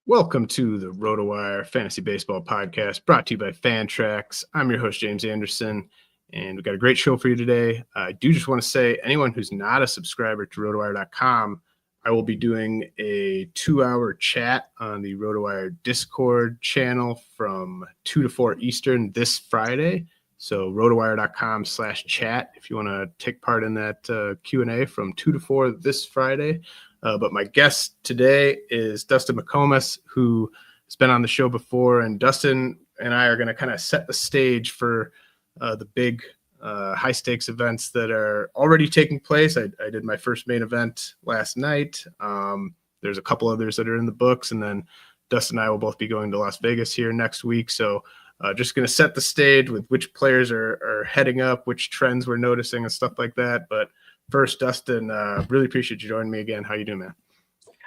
Welcome to the RotoWire Fantasy Baseball Podcast, brought to you by Fantrax. I'm your host, James Anderson, and we've got a great show for you today. I do just want to say, anyone who's not a subscriber to RotoWire.com, I will be doing a 2-hour chat on the RotoWire Discord channel from 2 to 4 Eastern this Friday. So rotowire.com/chat if you want to take part in that Q&A from 2 to 4 this Friday. But my guest today is Dustin McComas, who has been on the show before. And Dustin and I are going to kind of set the stage for the big high-stakes events that are already taking place. I did my first main event last night. There's a couple others that are in the books. And then Dustin and I will both be going to Las Vegas here next week. So just going to set the stage with which players are heading up, which trends we're noticing and stuff like that. But first, Dustin, really appreciate you joining me again. How you doing, man?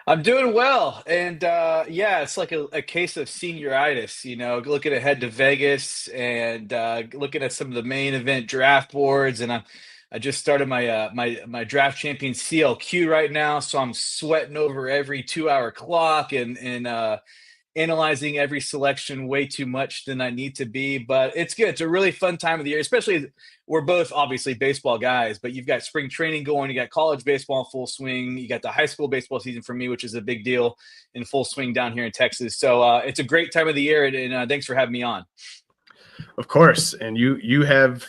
I'm doing well. And yeah, it's like a case of senioritis, looking ahead to Vegas and looking at some of the main event draft boards. And I just started my draft champion CLQ right now. So I'm sweating over every 2-hour clock and analyzing every selection way too much than I need to be, but it's good. It's a really fun time of the year, especially we're both obviously baseball guys, but you've got spring training going, you got college baseball in full swing, you got the high school baseball season for me, which is a big deal in full swing down here in Texas. So it's a great time of the year, and thanks for having me on. Of course, and you have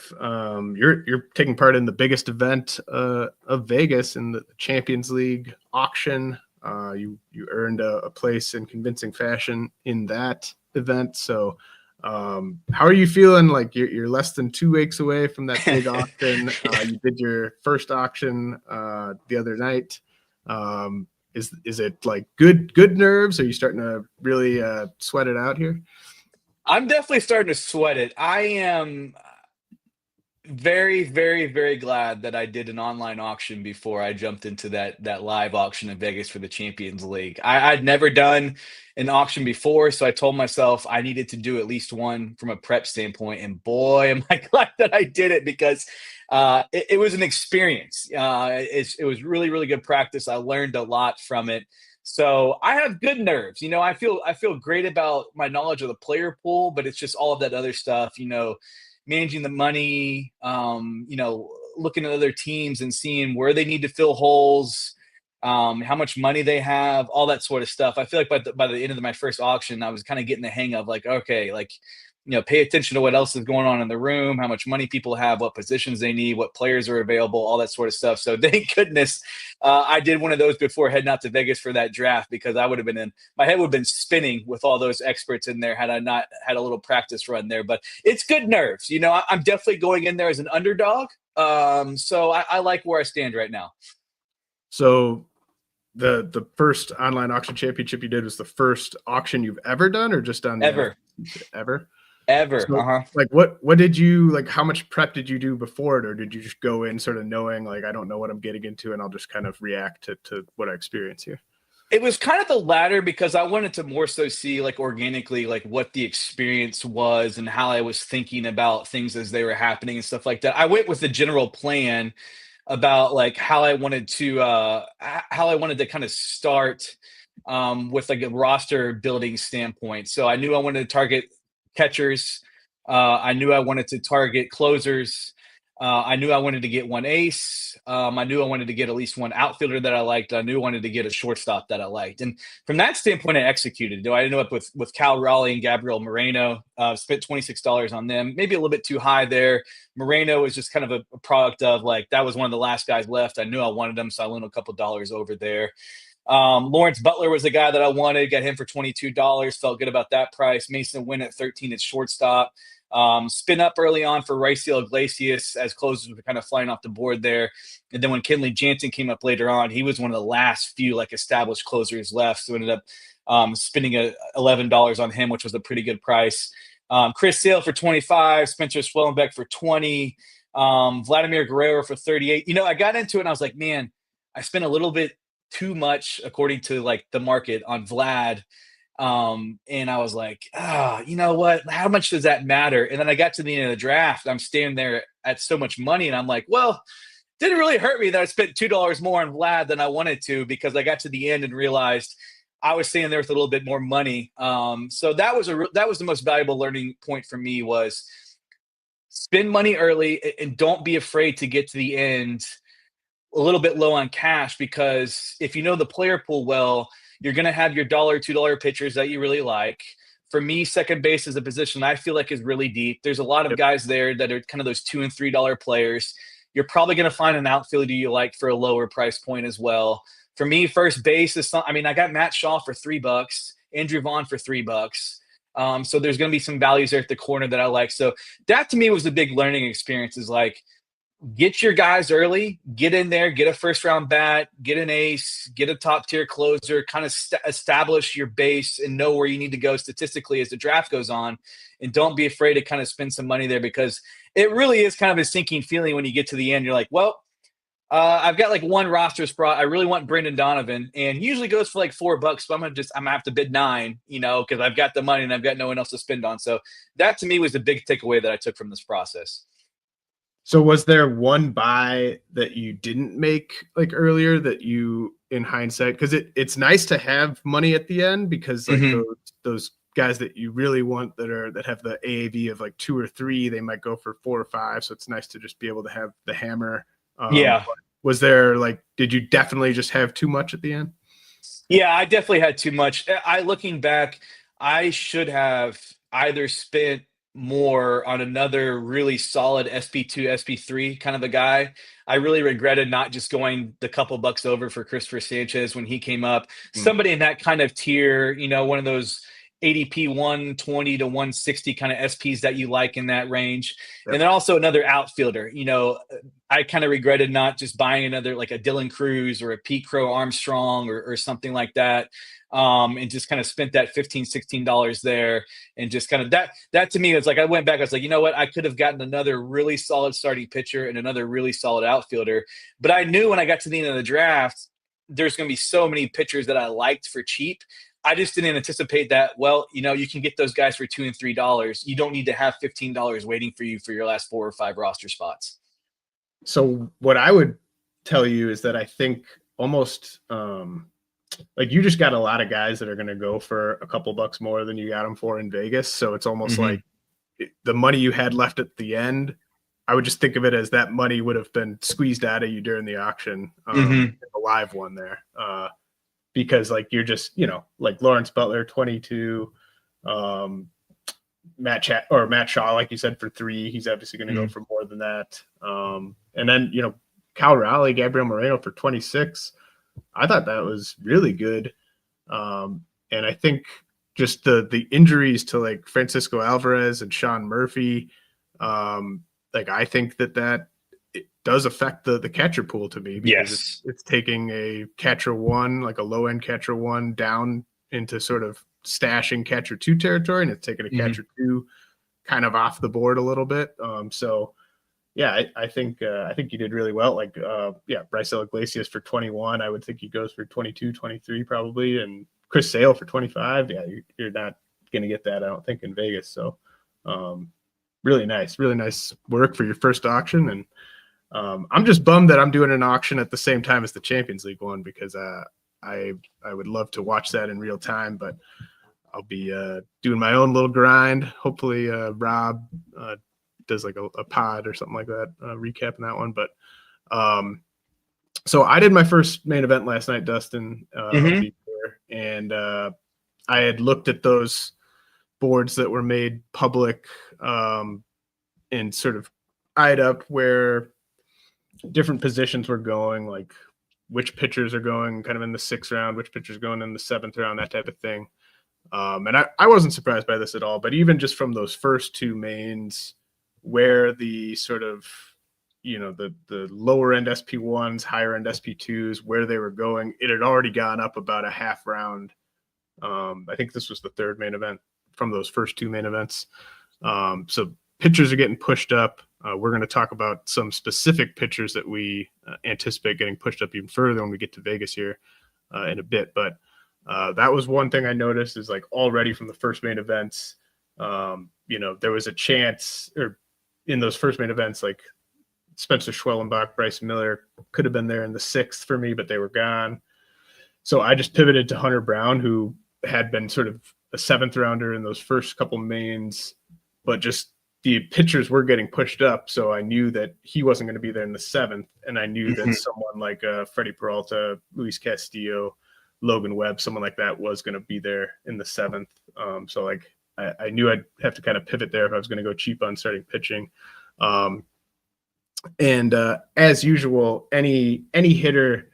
you're taking part in the biggest event of Vegas in the Champions League auction. You earned a place in convincing fashion in that event. So how are you feeling? Like you're less than 2 weeks away from that big auction. You did your first auction the other night. Is it like good nerves? Are you starting to really sweat it out here? I'm definitely starting to sweat it. I am very, very, very glad that I did an online auction before I jumped into that live auction in Vegas for the Champions League. I'd never done an auction before, so I told myself I needed to do at least one from a prep standpoint. And boy, am I glad that I did it, because it was an experience. It was really, really good practice. I learned a lot from it. So I have good nerves. I feel great about my knowledge of the player pool, but it's just all of that other stuff, managing the money, looking at other teams and seeing where they need to fill holes, how much money they have, all that sort of stuff. I feel like by the end of my first auction, I was kind of getting the hang of like, okay, like, pay attention to what else is going on in the room, how much money people have, what positions they need, what players are available, all that sort of stuff. So thank goodness I did one of those before heading out to Vegas for that draft, because I would have been my head would have been spinning with all those experts in there had I not had a little practice run there. But it's good nerves. I'm definitely going in there as an underdog. So I like where I stand right now. So the first online auction championship you did was the first auction you've ever done, or just done Ever. So, like what did you like? How much prep did you do before it, or did you just go in sort of knowing like I don't know what I'm getting into and I'll just kind of react to what I experience here? It was kind of the latter, because I wanted to more so see like organically like what the experience was and how I was thinking about things as they were happening and stuff like that. I went with the general plan about like how I wanted to kind of start with like a roster building standpoint. So I knew I wanted to target catchers. I knew I wanted to target closers. I knew I wanted to get one ace. I knew I wanted to get at least one outfielder that I liked. I knew I wanted to get a shortstop that I liked. And from that standpoint, I executed. I ended up with Cal Raleigh and Gabriel Moreno. Spent $26 on them, maybe a little bit too high there. Moreno is just kind of a product of like, that was one of the last guys left. I knew I wanted them, so I went a couple dollars over there. Lawrence Butler was the guy that I wanted. Got him for $22. Felt good about that price. Mason Wynn at 13 at shortstop. Spin up early on for Raisel Iglesias as closers were kind of flying off the board there. And then when Kenley Jansen came up later on, he was one of the last few like established closers left. So ended up spending $11 on him, which was a pretty good price. Chris Sale for 25, Spencer Swellenbeck for 20, Vladimir Guerrero for 38. I got into it and I was like, man, I spent a little bit too much according to like the market on Vlad. And I was like, you know what? How much does that matter? And then I got to the end of the draft. I'm standing there at so much money, and I'm like, well, didn't really hurt me that I spent $2 more on Vlad than I wanted to, because I got to the end and realized I was staying there with a little bit more money. So that was the most valuable learning point for me was spend money early and don't be afraid to get to the end a little bit low on cash, because if you know the player pool well, you're going to have your $1, $2 pitchers that you really like. For me, second base is a position I feel like is really deep. There's a lot of guys there that are kind of those $2 and $3 players. You're probably going to find an outfielder you like for a lower price point as well. For me, first base is I got Matt Shaw for $3, Andrew Vaughn for $3. So there's going to be some values there at the corner that I like. So that to me was a big learning experience, is like, get your guys early, get in there, get a first round bat, get an ace, get a top tier closer, kind of establish your base and know where you need to go statistically as the draft goes on. And don't be afraid to kind of spend some money there, because it really is kind of a sinking feeling when you get to the end. You're like, well, I've got like one roster spot. I really want Brendan Donovan, and he usually goes for like $4. So I'm gonna have to bid $9, because I've got the money and I've got no one else to spend on. So that to me was the big takeaway that I took from this process. So was there one buy that you didn't make like earlier that you, in hindsight, because it's nice to have money at the end, because like those guys that you really want that have the AAV of like 2 or 3, they might go for 4 or 5. So it's nice to just be able to have the hammer. Was there did you definitely just have too much at the end? Yeah, I definitely had too much. Looking back, I should have either spent more on another really solid SP2, SP3 kind of a guy. I really regretted not just going the couple bucks over for Christopher Sanchez when he came up. Somebody in that kind of tier, one of those ADP 120 to 160 kind of SPs that you like in that range. Yep. And then also another outfielder. I kind of regretted not just buying another, like a Dylan Cruz or a Pete Crow Armstrong or something like that. And just kind of spent that $15, $16 there. And just kind of that to me was like, I went back, I was like, you know what? I could have gotten another really solid starting pitcher and another really solid outfielder. But I knew when I got to the end of the draft, there's going to be so many pitchers that I liked for cheap. I just didn't anticipate that. Well, you can get those guys for $2 and $3. You don't need to have $15 waiting for you for your last 4 or 5 roster spots. So what I would tell you is that I think almost you just got a lot of guys that are going to go for a couple bucks more than you got them for in Vegas. So it's almost like the money you had left at the end, I would just think of it as that money would have been squeezed out of you during the auction, the live one there. Because you're just, like Lawrence Butler, 22, Matt Shaw, like you said, for 3, he's obviously going to go for more than that. And then, Cal Raleigh, Gabriel Moreno for 26. I thought that was really good. And I think just the injuries to Francisco Alvarez and Sean Murphy, I think that it does affect the catcher pool to me, because it's taking a catcher 1, like a low end catcher 1, down into sort of stashing catcher 2 territory, and it's taking a catcher 2 kind of off the board a little bit. So yeah, I think you did really well. Bryce Iglesias for 21. I would think he goes for 22, 23 probably, and Chris Sale for 25. Yeah, you're not going to get that, I don't think, in Vegas. So really nice work for your first auction. And I'm just bummed that I'm doing an auction at the same time as the Champions League one, because I would love to watch that in real time, but I'll be doing my own little grind. Hopefully Rob does a pod or something like that, recapping that one. But so I did my first main event last night, Dustin, and I had looked at those boards that were made public and sort of eyed up where different positions were going, like which pitchers are going kind of in the 6th round, which pitchers are going in the 7th round, that type of thing. And I wasn't surprised by this at all, but even just from those first 2 mains, where the sort of, the lower end SP1s, higher end SP2s, where they were going, it had already gone up about a half round. I think this was the 3rd main event from those first 2 main events. So pitchers are getting pushed up. We're going to talk about some specific pitchers that we anticipate getting pushed up even further when we get to Vegas here in a bit. But that was one thing I noticed, is already from the first main events, there was a chance, or in those first main events, Spencer Schwellenbach, Bryce Miller could have been there in the 6th for me, but they were gone. So I just pivoted to Hunter Brown, who had been sort of a 7th rounder in those first couple mains, but just the pitchers were getting pushed up. So I knew that he wasn't going to be there in the 7th. And I knew that someone like Freddie Peralta, Luis Castillo, Logan Webb, someone like that was going to be there in the 7th. So like I knew I'd have to kind of pivot there if I was going to go cheap on starting pitching. And as usual, any hitter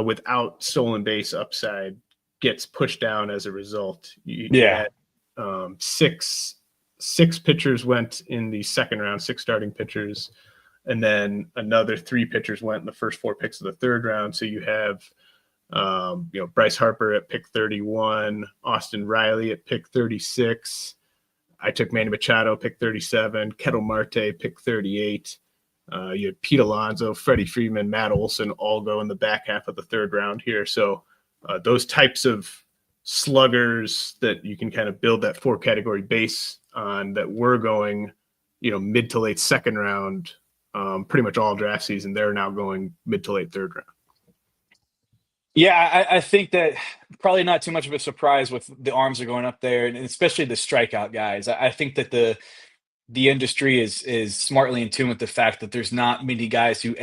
without stolen base upside gets pushed down as a result. You had, six pitchers went in the second round, 6 starting pitchers, and then another 3 pitchers went in the first 4 picks of the third round. So you have, Bryce Harper at pick 31, Austin Riley at pick 36. I took Manny Machado, pick 37, Ketel Marte, pick 38. You had Pete Alonso, Freddie Freeman, Matt Olson all go in the back half of the third round here. So those types of sluggers that you can kind of build that 4-category base on that were going, mid to late second round, pretty much all draft season, they're now going mid to late third round. Yeah, I think that probably not too much of a surprise with the arms are going up there, and especially the strikeout guys. I think that the industry is smartly in tune with the fact that there's not many guys who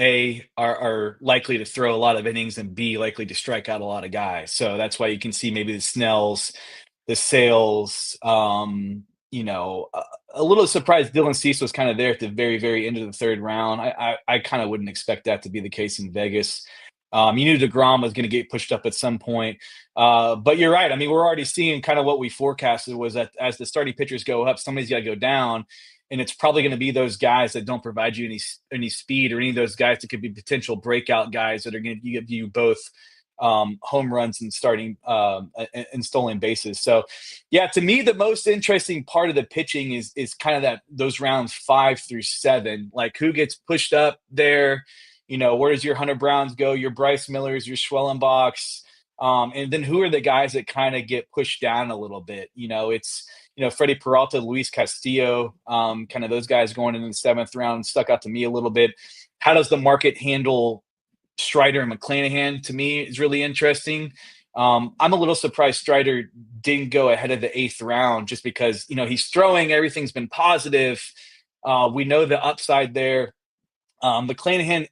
are likely to throw a lot of innings and B likely to strike out a lot of guys. So that's why you can see maybe the Snells, the Sales. A little surprised Dylan Cease was kind of there at the very, very end of the third round. I kind of wouldn't expect that to be the case in Vegas. You knew DeGrom was going to get pushed up at some point. But you're right. I mean, we're already seeing kind of what we forecasted was that as the starting pitchers go up, somebody's got to go down. And it's probably going to be those guys that don't provide you any speed, or any of those guys that could be potential breakout guys that are going to give you both home runs and and stolen bases. So, yeah, to me, the most interesting part of the pitching is kind of those rounds 5 through 7. Like, who gets pushed up there? Where does your Hunter Browns go? Your Bryce Millers, your Schwellenbachs, and then who are the guys that kind of get pushed down a little bit? It's Freddie Peralta, Luis Castillo, kind of those guys going into the 7th round stuck out to me a little bit. How does the market handle Strider and McClanahan? To me, is really interesting. I'm a little surprised Strider didn't go ahead of the 8th round, just because he's throwing, everything's been positive. We know the upside there. McClanahan,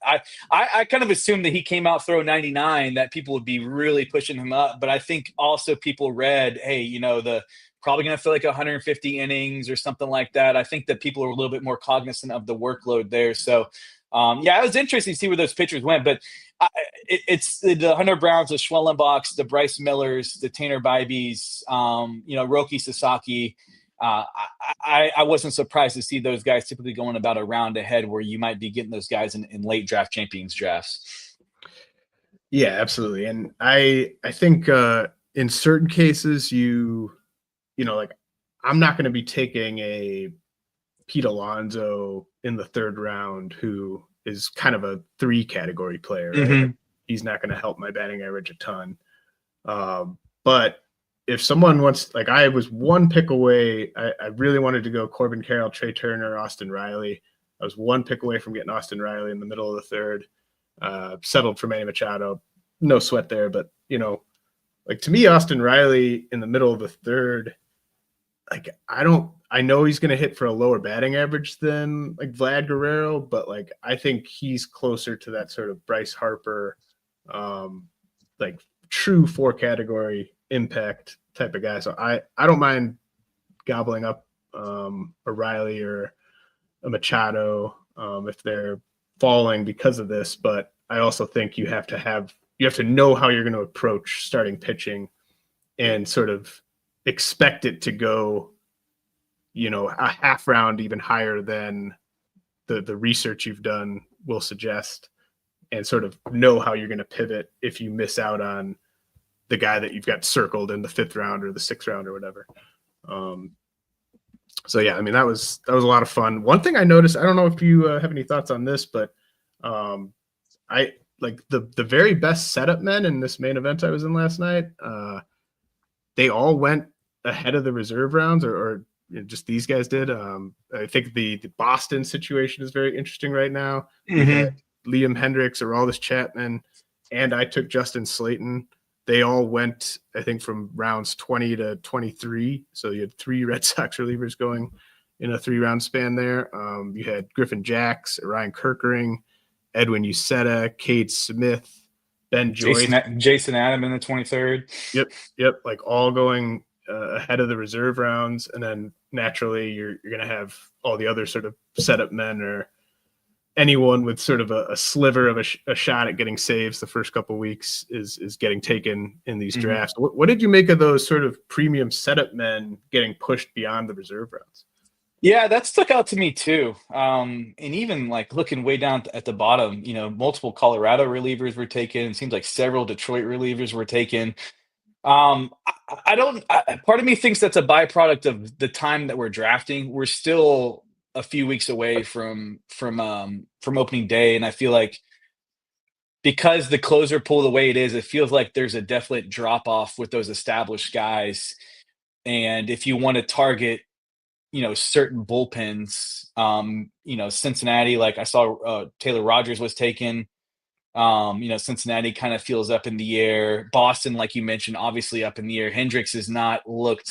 I kind of assumed that he came out throw 99, that people would be really pushing him up. But I think also people read, hey, the probably going to feel like 150 innings or something like that. I think that people are a little bit more cognizant of the workload there. So, it was interesting to see where those pitchers went. But it's the Hunter Browns, the Schwellenbachs, the Bryce Millers, the Tanner Bibees, Roki Sasaki. I wasn't surprised to see those guys typically going about a round ahead, where you might be getting those guys in late draft champions drafts. Yeah, absolutely. And I think in certain cases, like, I'm not going to be taking a Pete Alonso in the 3rd round, who is kind of a 3-category player. Right? Like, he's not going to help my batting average a ton. But if someone wants, like, I was 1 pick away. I really wanted to go Corbin Carroll, Trey Turner, Austin Riley. I was 1 pick away from getting Austin Riley in the middle of the 3rd. Settled for Manny Machado. No sweat there. But, like, to me, Austin Riley in the middle of the 3rd, like, I know he's going to hit for a lower batting average than like Vlad Guerrero, but like, I think he's closer to that sort of Bryce Harper, like true 4-category impact type of guy. So I don't mind gobbling up a Riley or a Machado if they're falling because of this, but I also think you have to know how you're going to approach starting pitching and sort of expect it to go, a half round even higher than the research you've done will suggest, and sort of know how you're going to pivot if you miss out on the guy that you've got circled in the 5th round or the 6th round or whatever. So yeah, I mean, that was a lot of fun. One thing I noticed, I don't know if you have any thoughts on this, but I like the very best setup men in this main event I was in last night. They all went ahead of the reserve rounds, or just these guys did. I think the Boston situation is very interesting right now. We had Liam Hendricks, Aroldis Chapman, and I took Justin Slayton they all went, I think, from rounds 20 to 23. So you had 3 Red Sox relievers going in a 3-round span there. You had Griffin Jacks, Ryan Kerkering, Edwin Uceta, Cade Smith, Ben Joyce. Jason Adam in the 23rd. Yep. Like all going ahead of the reserve rounds. And then naturally you're going to have all the other sort of setup men or anyone with sort of a sliver of a shot at getting saves the first couple of weeks is getting taken in these drafts. What did you make of those sort of premium setup men getting pushed beyond the reserve rounds? Yeah, that stuck out to me too. And even like looking way down at the bottom, multiple Colorado relievers were taken. It seems like several Detroit relievers were taken. Part of me thinks that's a byproduct of the time that we're drafting. We're still a few weeks away from opening day, and I feel like because the closer pool the way it is, it feels like there's a definite drop off with those established guys. And if you want to target, certain bullpens, Cincinnati, like I saw Taylor Rogers was taken. Cincinnati kind of feels up in the air. Boston, like you mentioned, obviously up in the air. Hendricks has not looked,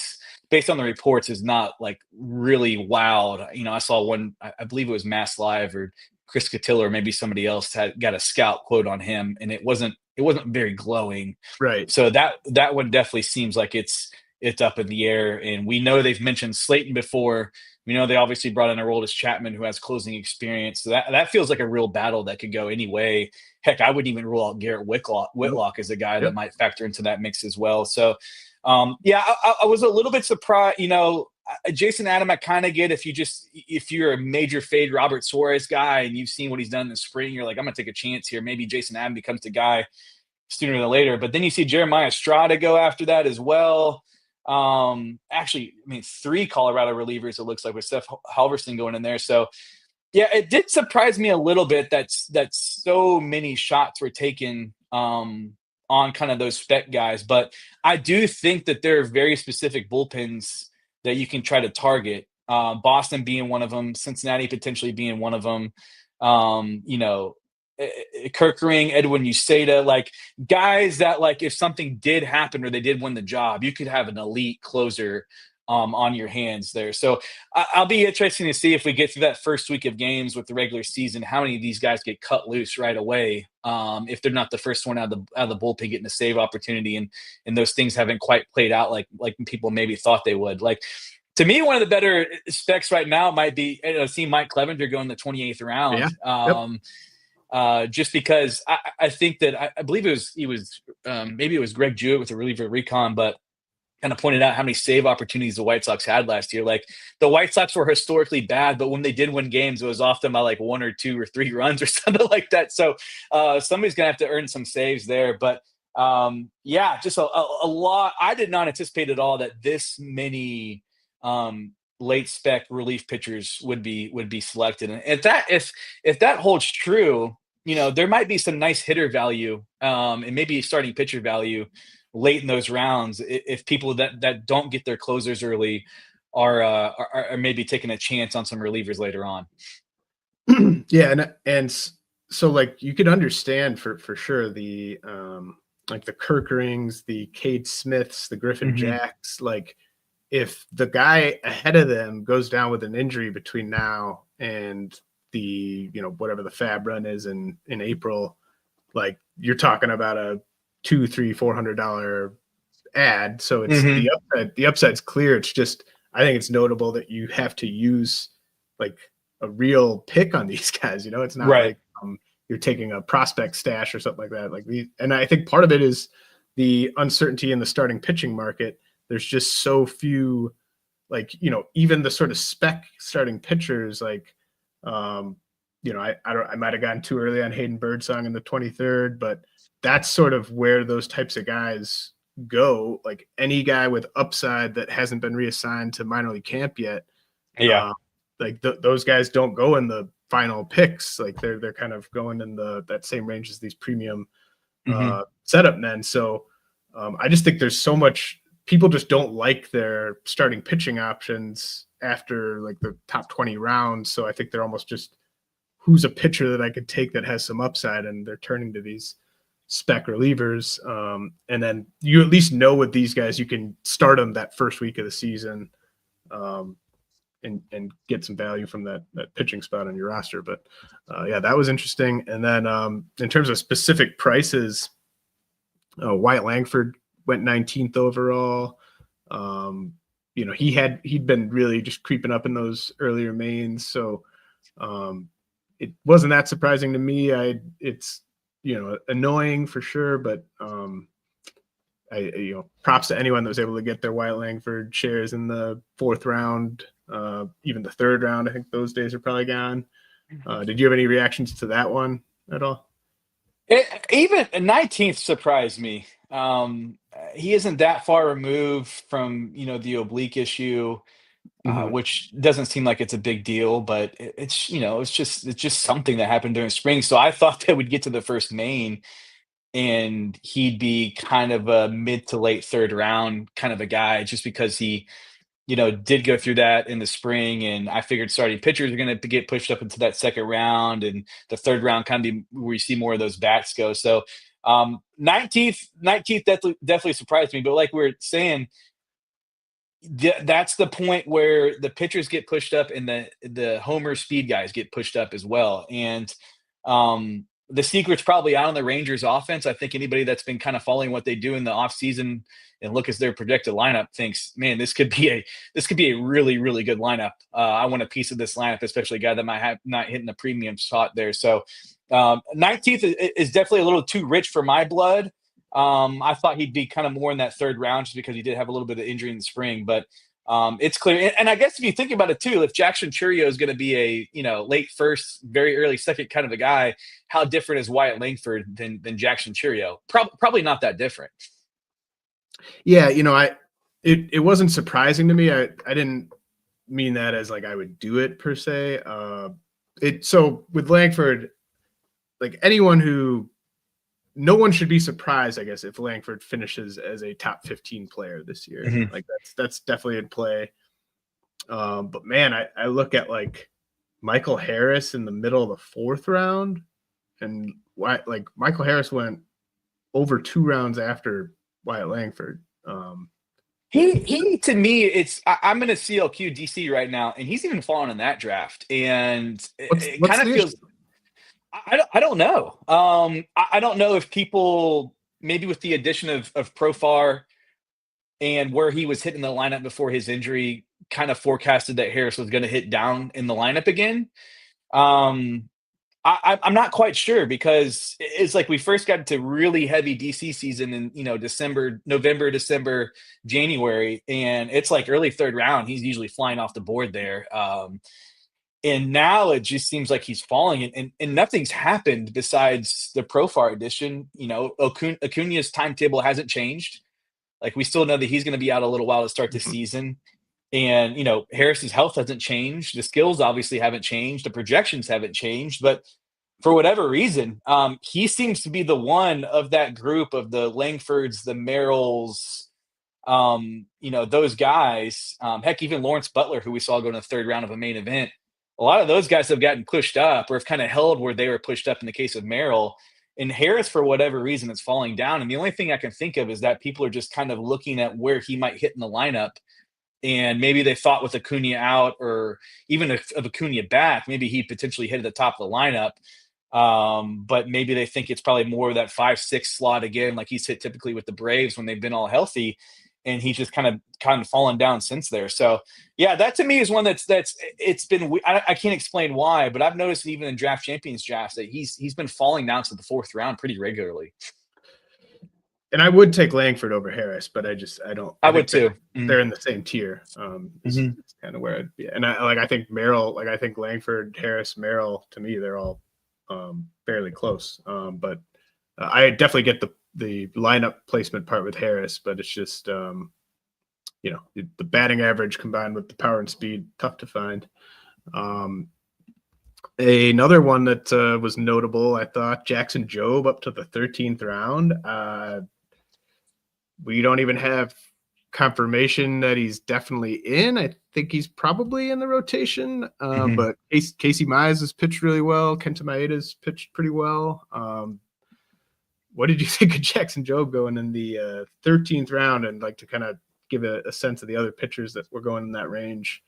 based on the reports, is not like really wowed. I saw one, I believe it was Mass Live or Chris Cotillo or maybe somebody else had got a scout quote on him, and it wasn't very glowing. Right. So that one definitely seems like it's up in the air. And we know they've mentioned Slayton before. We know they obviously brought in Aroldis Chapman, who has closing experience. So that feels like a real battle that could go any way. Heck, I wouldn't even rule out Garrett Whitlock as a guy that might factor into that mix as well. So, I was a little bit surprised. Jason Adam, I kind of get if you're a major fade Robert Suarez guy and you've seen what he's done in the spring, you're like, I'm going to take a chance here. Maybe Jason Adam becomes the guy sooner than later. But then you see Jeremiah Estrada go after that as well. Actually, 3 Colorado relievers, it looks like, with Seth Halverson going in there. So, yeah, it did surprise me a little bit that so many shots were taken on kind of those spec guys. But I do think that there are very specific bullpens that you can try to target. Boston being one of them, Cincinnati potentially being one of them. Kerkering, Edwin Uceta, like guys that, like, if something did happen or they did win the job, you could have an elite closer on your hands there. So I'll be interesting to see if we get through that first week of games with the regular season, how many of these guys get cut loose right away. If they're not the first one out of the bullpen getting a save opportunity, and those things haven't quite played out like people maybe thought they would. Like, to me, one of the better specs right now might be seeing Mike Clevenger go in the 28th round. Yeah. Just because I think that I believe maybe it was Greg Jewett with the reliever recon, but kind of pointed out how many save opportunities the White Sox had last year. Like, the White Sox were historically bad, but when they did win games, it was often by like 1 or 2 or 3 runs or something like that. So somebody's going to have to earn some saves there. But just a lot. I did not anticipate at all that this many late spec relief pitchers would be selected. And if that holds true, there might be some nice hitter value and maybe starting pitcher value late in those rounds if people that don't get their closers early are maybe taking a chance on some relievers later on. Yeah, and so, like, you could understand for sure the like the Kerkerings, the Cade Smiths, the Griffin Jacks. Like, if the guy ahead of them goes down with an injury between now and the whatever the fab run is in April, like, you're talking about a $200, $300, $400 ad. So it's the upside's clear. It's just, I think it's notable that you have to use like a real pick on these guys. It's not right. like you're taking a prospect stash or something like that. And I think part of it is the uncertainty in the starting pitching market. There's just so few, like, even the sort of spec starting pitchers, like, I might have gotten too early on Hayden Birdsong in the 23rd, but that's sort of where those types of guys go. Like, any guy with upside that hasn't been reassigned to minor league camp yet. Yeah. Those guys don't go in the final picks. Like, they're kind of going in that same range as these premium setup men. So I just think there's so much, people just don't like their starting pitching options after like the top 20 rounds. So I think they're almost just, who's a pitcher that I could take that has some upside, and they're turning to these spec relievers. And then you at least know with these guys, you can start them that first week of the season and get some value from that pitching spot on your roster. But yeah, that was interesting. And then in terms of specific prices, Wyatt Langford went 19th overall. He'd been really just creeping up in those earlier mains. So it wasn't that surprising to me. It's annoying for sure, but props to anyone that was able to get their Wyatt Langford shares in the 4th round, even the 3rd round. I think those days are probably gone. Did you have any reactions to that one at all? Even 19th surprised me. He isn't that far removed from, the oblique issue, which doesn't seem like it's a big deal, but it's just something that happened during spring. So I thought they would get to the first main and he'd be kind of a mid to late 3rd round kind of a guy, just because he, did go through that in the spring. And I figured starting pitchers are going to get pushed up into that 2nd round, and the 3rd round kind of be where you see more of those bats go. So 19th definitely surprised me. But like we were saying, that's the point where the pitchers get pushed up and the homer speed guys get pushed up as well. And the secret's probably out on the Rangers offense. I think anybody that's been kind of following what they do in the offseason and look as their projected lineup thinks, man, this could be a really, really good lineup. I want a piece of this lineup, especially a guy that might have not hitting the premium spot there. So 19th is definitely a little too rich for my blood. I thought he'd be kind of more in that 3rd round just because he did have a little bit of injury in the spring, but it's clear. And I guess if you think about it too, if Jackson Churio is going to be a late 1st, very early 2nd kind of a guy, how different is Wyatt Langford than Jackson Churio? Probably not that different. Yeah, it wasn't surprising to me. I didn't mean that as like I would do it per se. So with Langford, like no one should be surprised, I guess, if Langford finishes as a top 15 player this year. Mm-hmm. Like that's definitely in play. But man, I look at like Michael Harris in the middle of the 4th round, and like Michael Harris went over 2 rounds after Wyatt Langford. He to me, I'm in a CLQ DC right now, and he's even fallen in that draft, and it kind of feels. I don't know. I don't know if people, maybe with the addition of Profar and where he was hitting the lineup before his injury, kind of forecasted that Harris was going to hit down in the lineup again. I'm not quite sure, because it's like we first got into really heavy DC season in November, December, January, and it's like early 3rd round. He's usually flying off the board there. And now it just seems like he's falling, and nothing's happened besides the Profar edition. Acuna's timetable hasn't changed. Like, we still know that he's going to be out a little while to start the season. And, Harris's health hasn't changed. The skills obviously haven't changed. The projections haven't changed. But for whatever reason, he seems to be the one of that group of the Langfords, the Merrills, those guys. Heck, even Lawrence Butler, who we saw go in the 3rd round of a main event. A lot of those guys have gotten pushed up, or have kind of held where they were pushed up in the case of Merrill. And Harris, for whatever reason, is falling down. And the only thing I can think of is that people are just kind of looking at where he might hit in the lineup. And maybe they thought with Acuna out, or even if Acuna back, maybe he potentially hit at the top of the lineup. But maybe they think it's probably more of that 5-6 slot again, like he's hit typically with the Braves when they've been all healthy. And he's just kind of fallen down since there. So yeah, that to me is one that's it's been, I can't explain why, but I've noticed even in draft champions drafts that he's been falling down to the 4th round pretty regularly. And I would take Langford over Harris, but I would too. They're in the same tier. It's kind of where I'd be. And I think Merrill, I think Langford, Harris, Merrill, to me, they're all fairly close. But I definitely get the lineup placement part with Harris, but it's just the batting average combined with the power and speed, tough to find. Another one that was notable, I thought, Jackson Jobe up to the 13th round. We don't even have confirmation that he's definitely in. I think he's probably in the rotation, but Casey Mize has pitched really well. Kenta Maeda's pitched pretty well. what did you think of Jackson Jobe going in the 13th round, and like to kind of give a sense of the other pitchers that were going in that range?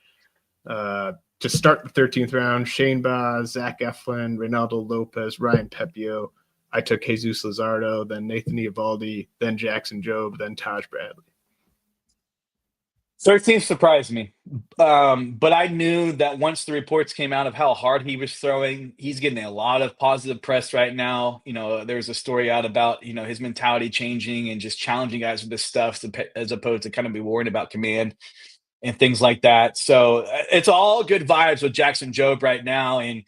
To start the 13th round, Shane Baz, Zach Eflin, Reynaldo Lopez, Ryan Pepio. I took Jesus Luzardo, then Nathan Eovaldi, then Jackson Jobe, then Taj Bradley. 13th surprised me. But I knew that once the reports came out of how hard he was throwing, he's getting a lot of positive press right now. There's a story out about, his mentality changing and just challenging guys with this stuff as opposed to kind of be worried about command and things like that. So it's all good vibes with Jackson Jobe right now. And,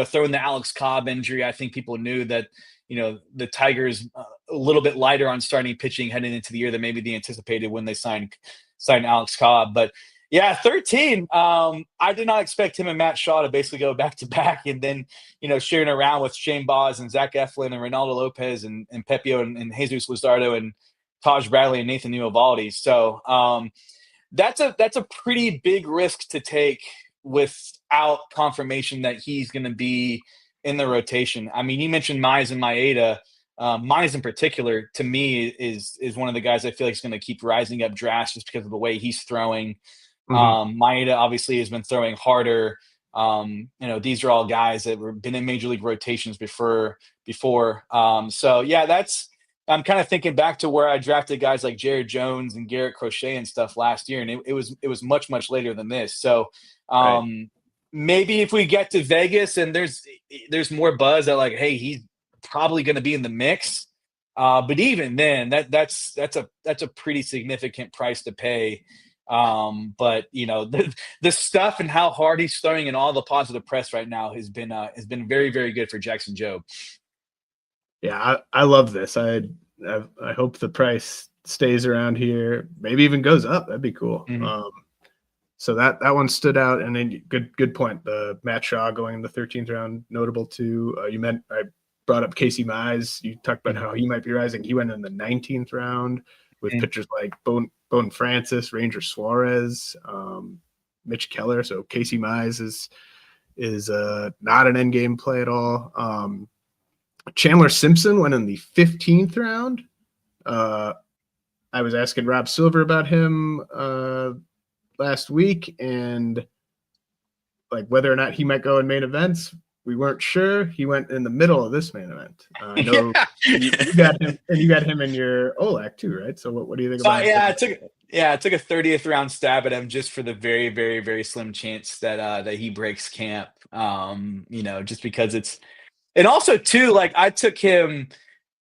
throwing the Alex Cobb injury, I think people knew that, the Tigers a little bit lighter on starting pitching heading into the year than maybe they anticipated when they signed Alex Cobb. But yeah, 13. I did not expect him and Matt Shaw to basically go back to back and then, sharing around with Shane Baz and Zach Eflin and Reynaldo Lopez and Pepio and Jesus Luzardo and Taj Bradley and Nathan Eovaldi. So that's a pretty big risk to take without confirmation that he's going to be in the rotation. I mean, you mentioned Mize and Maeda. Mize in particular, to me, is one of the guys I feel like is going to keep rising up drafts just because of the way he's throwing. Maeda obviously has been throwing harder. These are all guys that have been in major league rotations before. So yeah, I'm kind of thinking back to where I drafted guys like Jared Jones and Garrett Crochet and stuff last year, and it was much, much later than this. So right. Maybe if we get to Vegas and there's more buzz that like, hey, he's probably going to be in the mix. But even then, that's a pretty significant price to pay. But the stuff and how hard he's throwing and all the positive press right now has been very, very good for Jackson Jobe. Yeah, I love this. I hope the price stays around here, maybe even goes up. That'd be cool. So that one stood out. And then good point. The Matt Shaw going in the 13th round, notable too. I brought up Casey Mize. You talked about how he might be rising. He went in the 19th round with pitchers like Bone Francis, Ranger Suarez, Mitch Keller. So Casey Mize is not an end game play at all. Chandler Simpson went in the 15th round. I was asking Rob Silver about him last week, and like whether or not he might go in main events. We weren't sure. He went in the middle of this main event. I know you got him, and you got him in your OLAC too, right? So what do you think about it? I took a 30th round stab at him just for the very, very, very slim chance that he breaks camp. Just because and also too, like I took him,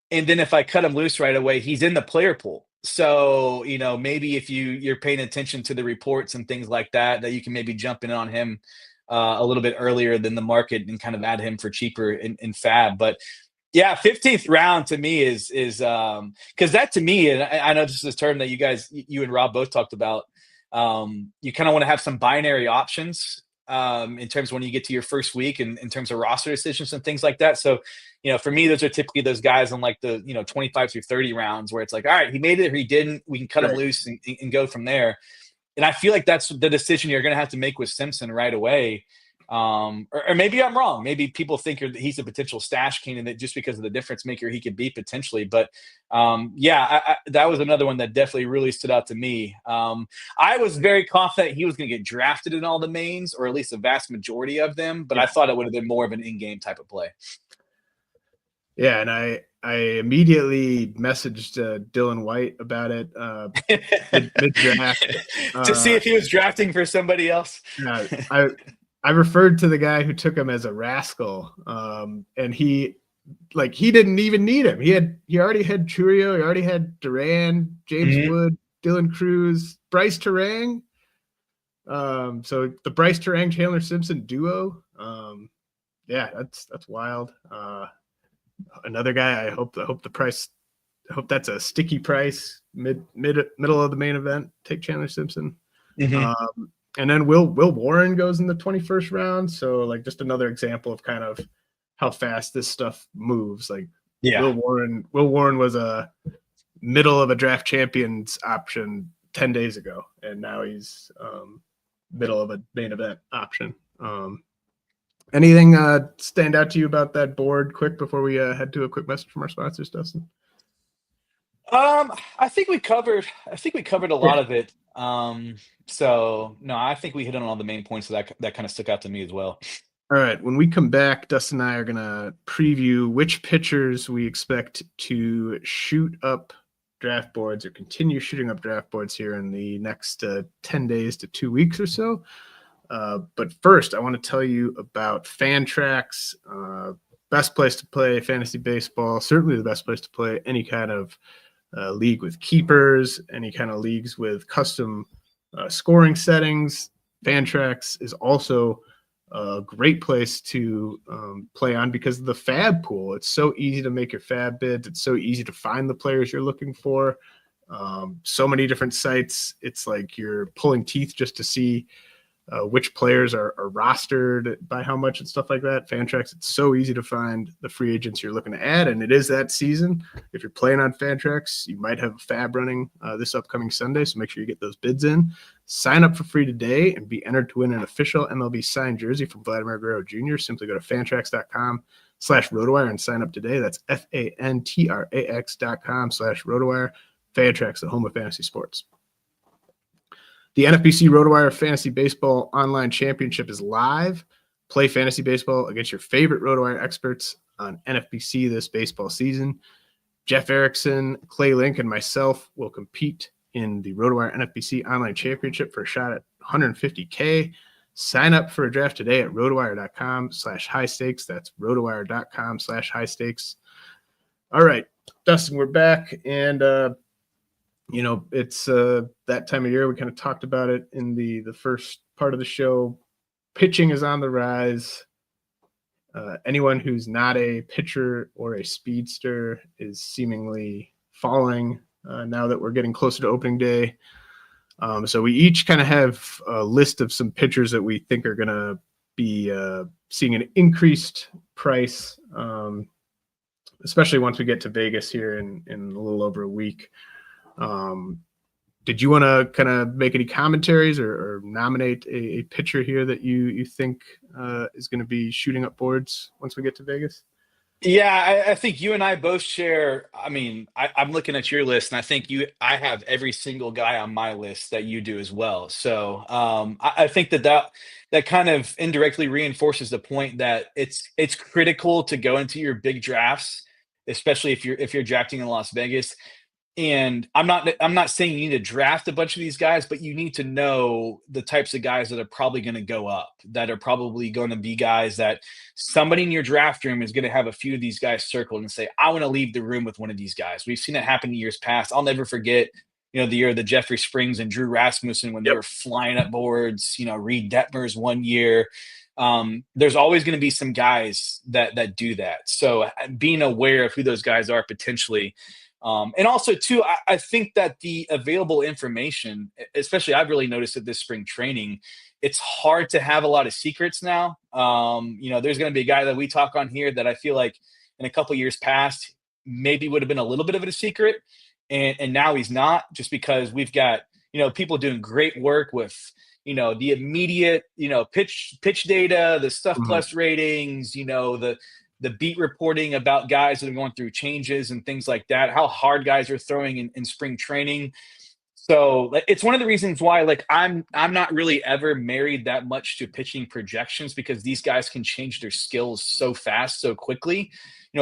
and then if I cut him loose right away, he's in the player pool. So, maybe if you're paying attention to the reports and things like that you can maybe jump in on him a little bit earlier than the market and kind of add him for cheaper in fab. But yeah, 15th round to me is because that to me, and I know this is a term that you and Rob both talked about. You kind of want to have some binary options in terms of when you get to your first week and in terms of roster decisions and things like that. So, for me, those are typically those guys on like the, 25 through 30 rounds where it's like, all right, he made it or he didn't, we can cut him loose and go from there. And I feel like that's the decision you're going to have to make with Simpson right away. Or maybe I'm wrong. Maybe people think he's a potential stash candidate just because of the difference maker he could be potentially. But that was another one that definitely really stood out to me. I was very confident he was going to get drafted in all the mains, or at least a vast majority of them. But I thought it would have been more of an in-game type of play. Yeah, and I immediately messaged Dylan White about it mid-draft. To see if he was drafting for somebody else. I referred to the guy who took him as a rascal, and he didn't even need him. He already had Churio, he already had Duran, James Wood, Dylan Cruz, Bryce Terang. So the Bryce Terang Chandler Simpson duo. That's wild. Another guy, I hope the price. I hope that's a sticky price middle of the main event. Take Chandler Simpson. And then Will Warren goes in the 21st round. So like just another example of kind of how fast this stuff moves. Like Will Warren was a middle of a draft champions option 10 days ago, and now he's middle of a main event option. Anything stand out to you about that board quick before we head to a quick message from our sponsors, Dustin? I think we covered. I think we covered a lot of it. So no, I think we hit on all the main points that kind of stuck out to me as well. All right. When we come back, Dustin and I are going to preview which pitchers we expect to shoot up draft boards or continue shooting up draft boards here in the next 10 days to 2 weeks or so. But first, I want to tell you about Fantrax, best place to play fantasy baseball, certainly the best place to play any kind of league with keepers, any kind of leagues with custom scoring settings. Fantrax is also a great place to play on because of the fab pool. It's so easy to make your fab bids. It's so easy to find the players you're looking for. So many different sites. It's like you're pulling teeth just to see which players are rostered by how much and stuff like that. Fantrax, it's so easy to find the free agents you're looking to add, and it is that season. If you're playing on Fantrax, you might have a fab running this upcoming Sunday, so make sure you get those bids in. Sign up for free today and be entered to win an official MLB signed jersey from Vladimir Guerrero Jr. Simply go to fantrax.com/RotoWire and sign up today. That's fantrax.com/RotoWire. Fantrax, the home of fantasy sports. The NFBC RotoWire Fantasy Baseball Online Championship is live. Play fantasy baseball against your favorite RotoWire experts on NFBC this baseball season. Jeff Erickson, Clay Link, and myself will compete in the RotoWire NFBC Online Championship for a shot at $150K. Sign up for a draft today at rotowire.com/high stakes. That's rotowire.com/high stakes. All right, Dustin, we're back, and it's that time of year. We kind of talked about it in the first part of the show. Pitching is on the rise. Anyone who's not a pitcher or a speedster is seemingly falling now that we're getting closer to opening day. So we each kind of have a list of some pitchers that we think are going to be seeing an increased price, especially once we get to Vegas here in a little over a week. Did you want to kind of make any commentaries or nominate a pitcher here that you think is going to be shooting up boards once we get to Vegas? Yeah, I think you and I both share. I mean, I'm looking at your list, and I think I have every single guy on my list that you do as well. So I think that kind of indirectly reinforces the point that it's critical to go into your big drafts, especially if you're drafting in Las Vegas. And I'm not saying you need to draft a bunch of these guys, but you need to know the types of guys that are probably going to go up, that are probably going to be guys that somebody in your draft room is going to have a few of these guys circled and say, I want to leave the room with one of these guys. We've seen it happen in years past. I'll never forget, the year of the Jeffrey Springs and Drew Rasmussen when they were flying up boards, Reed Detmers one year. There's always going to be some guys that do that. So being aware of who those guys are potentially. And also, too, I think that the available information, especially I've really noticed at this spring training, it's hard to have a lot of secrets now. There's going to be a guy that we talk on here that I feel like in a couple of years past maybe would have been a little bit of a secret. And now he's not, just because we've got, people doing great work with, the immediate, pitch data, the stuff plus ratings, the beat reporting about guys that are going through changes and things like that, how hard guys are throwing in spring training. So it's one of the reasons why, I'm not really ever married that much to pitching projections, because these guys can change their skills so fast, so quickly.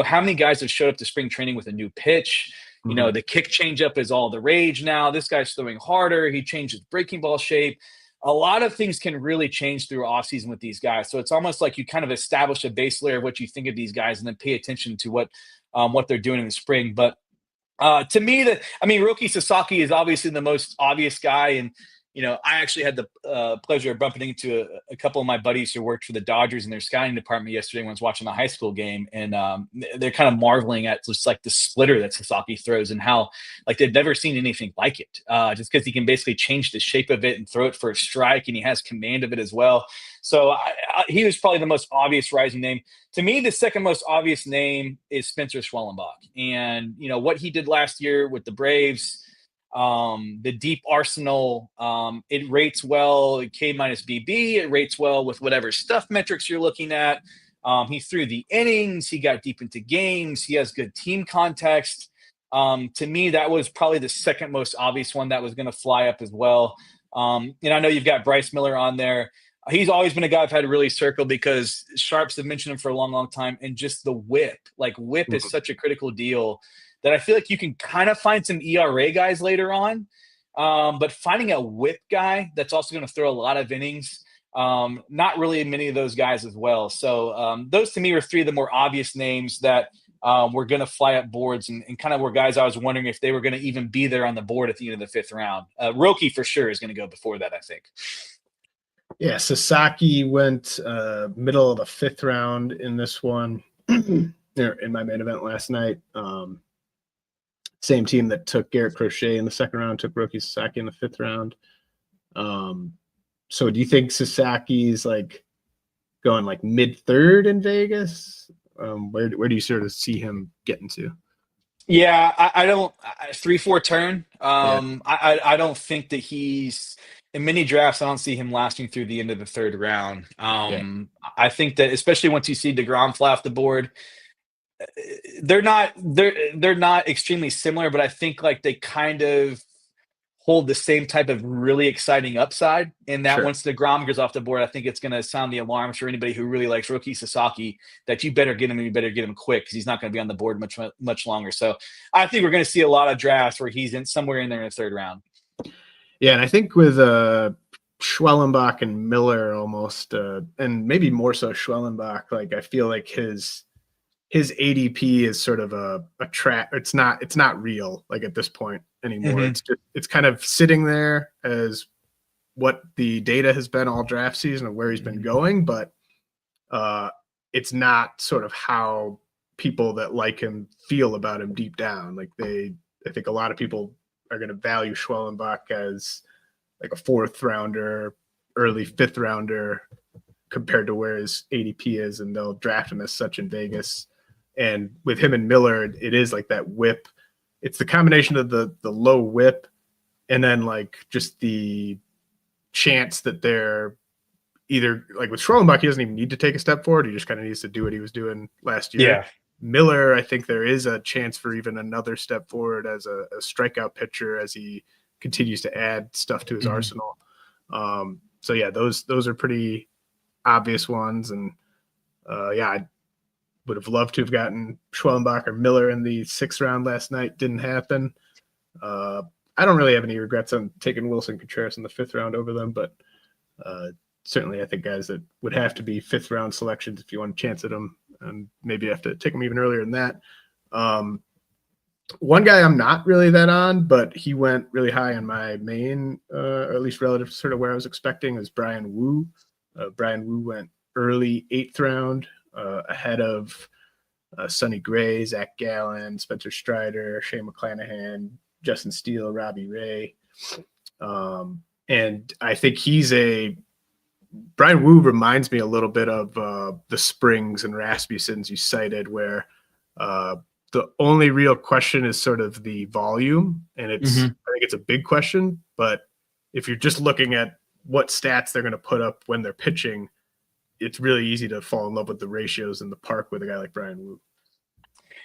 How many guys have showed up to spring training with a new pitch? The kick changeup is all the rage now. This guy's throwing harder. He changed his breaking ball shape. A lot of things can really change through offseason with these guys. So it's almost like you kind of establish a base layer of what you think of these guys and then pay attention to what they're doing in the spring. But to me, Roki Sasaki is obviously the most obvious guy. And, I actually had the pleasure of bumping into a couple of my buddies who worked for the Dodgers in their scouting department yesterday when I was watching the high school game. And they're kind of marveling at just the splitter that Sasaki throws and how they've never seen anything like it, just because he can basically change the shape of it and throw it for a strike, and he has command of it as well. So he was probably the most obvious rising name. To me, the second most obvious name is Spencer Schwellenbach. And, what he did last year with the Braves, the deep arsenal, it rates well, K minus BB, it rates well with whatever stuff metrics you're looking at. He threw the innings, he got deep into games, he has good team context. To me, that was probably the second most obvious one that was going to fly up as well. And I know you've got Bryce Miller on there. He's always been a guy I've had to really circle because Sharps have mentioned him for a long, long time. And just the whip, like whip is such a critical deal that I feel like you can kind of find some ERA guys later on. But finding a whip guy that's also going to throw a lot of innings, not really many of those guys as well. So those to me were three of the more obvious names that were going to fly up boards and kind of were guys I was wondering if they were going to even be there on the board at the end of the 5th round. Roki for sure is going to go before that, I think. Yeah, Sasaki went middle of the 5th round in this one in my main event last night. Same team that took Garrett Crochet in the 2nd round, took Roki Sasaki in the 5th round. So do you think Sasaki's like going like mid-3rd in Vegas? Where do you sort of see him getting to? Yeah, I don't 3-4 turn. Yeah. I don't think that he's in many drafts. I don't see him lasting through the end of the 3rd round. I think that especially once you see DeGrom fly off the board, they're not extremely similar, but I think like they kind of hold the same type of really exciting upside in that once DeGrom goes off the board, I think it's going to sound the alarms for anybody who really likes Roki Sasaki that you better get him and you better get him quick because he's not going to be on the board much longer. So I think we're going to see a lot of drafts where he's in somewhere in there in the 3rd round. Yeah, and I think with Schwellenbach and Miller almost, and maybe more so Schwellenbach, like I feel like his ADP is sort of a trap. It's not real like at this point anymore. It's kind of sitting there as what the data has been all draft season of where he's been going, but it's not sort of how people that like him feel about him deep down. Like I think a lot of people are going to value Schwellenbach as like a 4th rounder, early 5th rounder compared to where his ADP is, and they'll draft him as such in Vegas. And with him and Miller, it is like that whip. It's the combination of the low whip and then like just the chance that they're either like with Schwellenbach, he doesn't even need to take a step forward. He just kind of needs to do what he was doing last year. Yeah. Miller, I think there is a chance for even another step forward as a strikeout pitcher as he continues to add stuff to his arsenal. So yeah, those are pretty obvious ones. And I would have loved to have gotten Schwellenbach or Miller in the 6th round last night. Didn't happen. I don't really have any regrets on taking Wilson Contreras in the 5th round over them, but certainly I think guys that would have to be 5th round selections if you want a chance at them, and maybe you have to take them even earlier than that. One guy I'm not really that on, but he went really high on my main, or at least relative to sort of where I was expecting, is Brian Wu. Brian Wu went early 8th round, ahead of Sonny Gray, Zach Gallen, Spencer Strider, Shane McClanahan, Justin Steele, Robbie Ray. And I think Brian Wu reminds me a little bit of the Springs and Rasmussens you cited, where the only real question is sort of the volume. And I think it's a big question, but if you're just looking at what stats they're going to put up when they're pitching, it's really easy to fall in love with the ratios in the park with a guy like Brian Wu.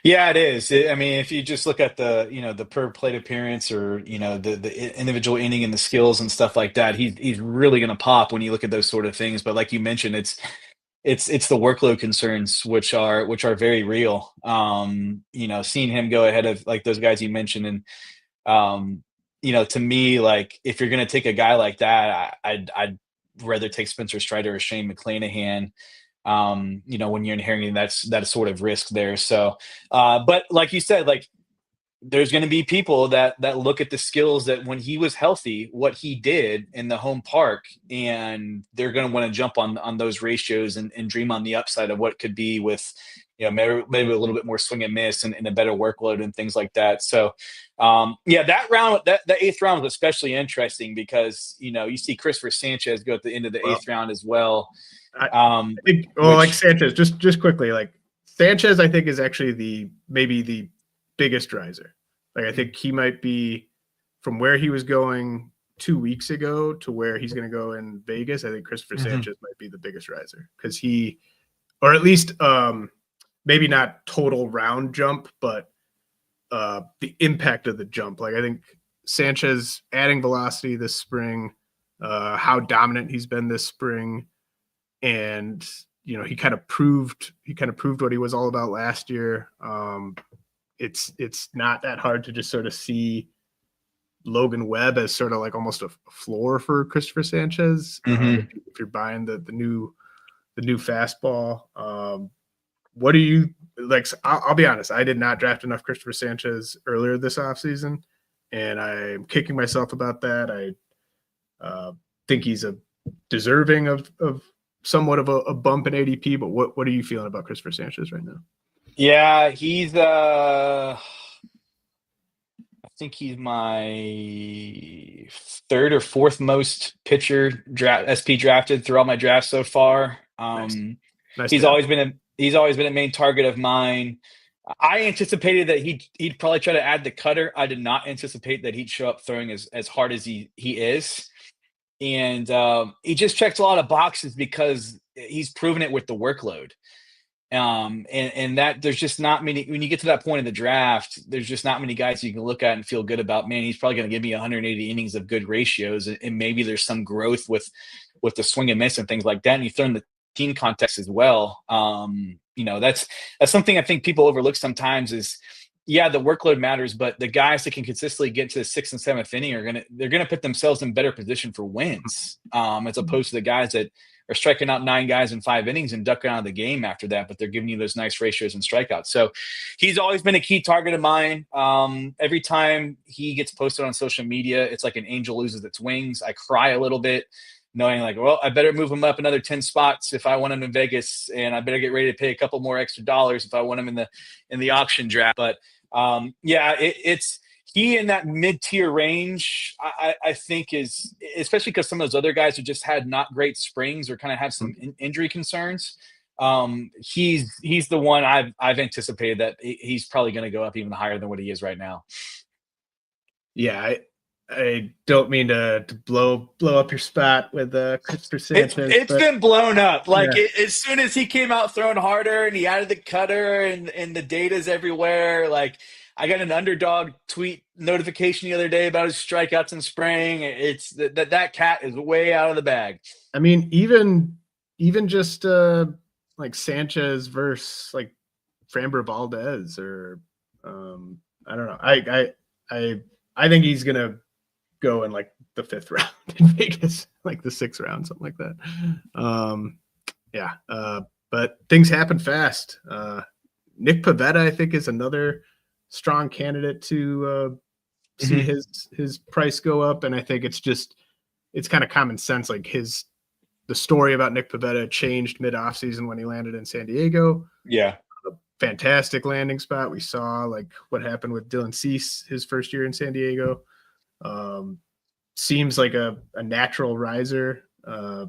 Yeah, it is. I mean, if you just look at the per plate appearance or, the individual inning and the skills and stuff like that, he's really going to pop when you look at those sort of things. But like you mentioned, it's the workload concerns, which are very real. Seeing him go ahead of like those guys you mentioned, and to me, like if you're going to take a guy like that, I'd rather take Spencer Strider or Shane McClanahan. When you're inheriting that sort of risk there. So, but like you said, like there's going to be people that look at the skills that when he was healthy, what he did in the home park, and they're going to want to jump on those ratios and dream on the upside of what could be with, maybe a little bit more swing and miss and a better workload and things like that. So, that round, that 8th round was especially interesting because, you see Christopher Sanchez go at the end of the 8th round as well. I think, like Sanchez, just quickly, like Sanchez, I think is actually maybe the biggest riser. Like I think he might be from where he was going 2 weeks ago to where he's going to go in Vegas. I think Christopher Sanchez might be the biggest riser because or at least maybe not total round jump, but the impact of the jump. Like I think Sanchez adding velocity this spring, how dominant he's been this spring, and he kind of proved what he was all about last year. It's not that hard to just sort of see Logan Webb as sort of like almost a floor for Christopher Sanchez. If you're buying the new fastball, what do you like? I'll be honest. I did not draft enough Christopher Sanchez earlier this offseason, and I'm kicking myself about that. I think he's deserving of somewhat of a bump in ADP, but what are you feeling about Christopher Sanchez right now? Yeah, he's I think he's my third or fourth most pitcher SP drafted through all my drafts so far. Nice he's always been a main target of mine. I anticipated that he'd probably try to add the cutter. I did not anticipate that he'd show up throwing as hard as he is. And he just checks a lot of boxes because he's proven it with the workload. And that there's just not many, when you get to that point in the draft, there's just not many guys you can look at and feel good about. Man, he's probably going to give me 180 innings of good ratios, and maybe there's some growth with the swing and miss and things like that. And you throw in the team context as well. That's something I think people overlook sometimes is, yeah, the workload matters, but the guys that can consistently get to the 6th and 7th inning they're gonna put themselves in better position for wins, as opposed to the guys that are striking out 9 guys in 5 innings and ducking out of the game after that, but they're giving you those nice ratios and strikeouts. So he's always been a key target of mine. Every time he gets posted on social media, it's like an angel loses its wings. I cry a little bit, knowing like, well, I better move him up another 10 spots if I want him in Vegas, and I better get ready to pay a couple more extra dollars if I want him in the auction draft. But it's he in that mid-tier range, I think is, especially because some of those other guys who just had not great springs or kind of have some injury concerns. He's the one I've anticipated that he's probably going to go up even higher than what he is right now. Yeah, I don't mean to blow up your spot with Christopher Sanchez. It's been blown up. As soon as he came out throwing harder and he added the cutter and the data's everywhere. Like, I got an Underdog tweet notification the other day about his strikeouts in spring. It's that cat is way out of the bag. I mean, even just like Sanchez versus like Framber Valdez or I don't know. I think he's gonna go in like the 5th round in Vegas, like the 6th round, something like that. But things happen fast. Nick Pivetta, I think, is another strong candidate to see his price go up, and I think it's kind of common sense. Like the story about Nick Pivetta changed mid offseason when he landed in San Diego. Yeah, a fantastic landing spot. We saw like what happened with Dylan Cease his first year in San Diego. Seems like a natural riser. Do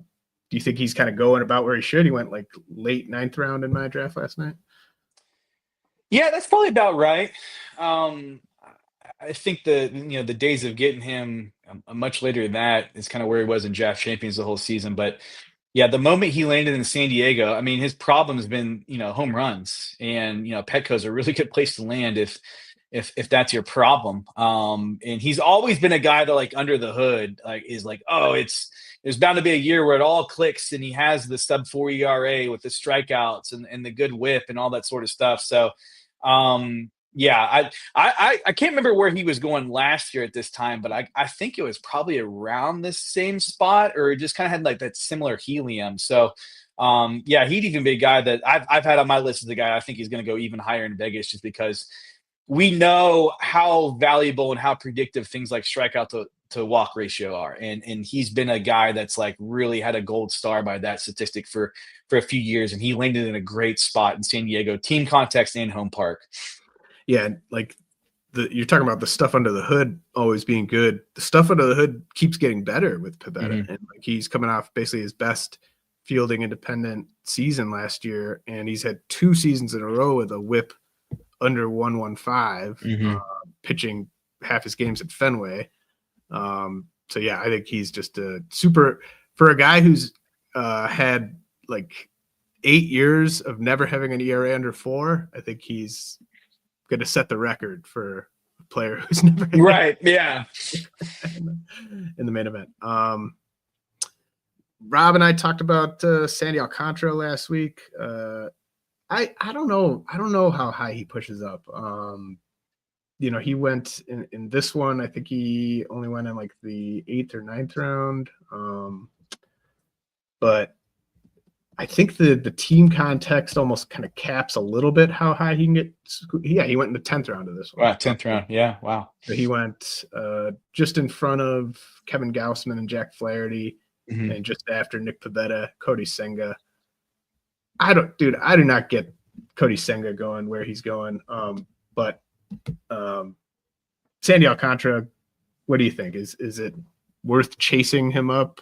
you think he's kind of going about where he should? He went like late 9th round in my draft last night. Yeah, that's probably about right. I think the days of getting him much later than that is kind of where he was in Draft Champions the whole season. But yeah, the moment he landed in San Diego, I mean, his problem has been home runs, and Petco's a really good place to land if that's your problem. And he's always been a guy that, like, under the hood, like, is like, oh, there's bound to be a year where it all clicks and he has the sub 4 ERA with the strikeouts and the good whip and all that sort of stuff. So I can't remember where he was going last year at this time, but I think it was probably around the same spot, or just kind of had like that similar helium. So he'd even be a guy that I've had on my list as a guy I think he's going to go even higher in Vegas, just because we know how valuable and how predictive things like strikeout to walk ratio are. And he's been a guy that's like really had a gold star by that statistic for a few years. And he landed in a great spot in San Diego, team context and home park. Yeah. Like you're talking about the stuff under the hood always being good. The stuff under the hood keeps getting better with Pivetta. And like he's coming off basically his best fielding independent season last year. And he's had 2 seasons in a row with a whip under 115, pitching half his games at Fenway. So yeah, I think he's just a super, for a guy who's had like 8 years of never having an ERA under 4. I think he's going to set the record for a player who's never right. Yeah. in the main event. Rob and I talked about Sandy Alcantara last week. I don't know. I don't know how high he pushes up. He went in this one. I think he only went in like the 8th or 9th round. But I think the team context almost kind of caps a little bit how high he can get. Yeah, he went in the 10th round of this one. Wow, 10th round. Yeah, wow. So he went just in front of Kevin Gaussman and Jack Flaherty, and just after Nick Pivetta, Cody Senga. I do not get Cody Senga going where he's going. But Sandy Alcantara, what do you think? Is it worth chasing him up?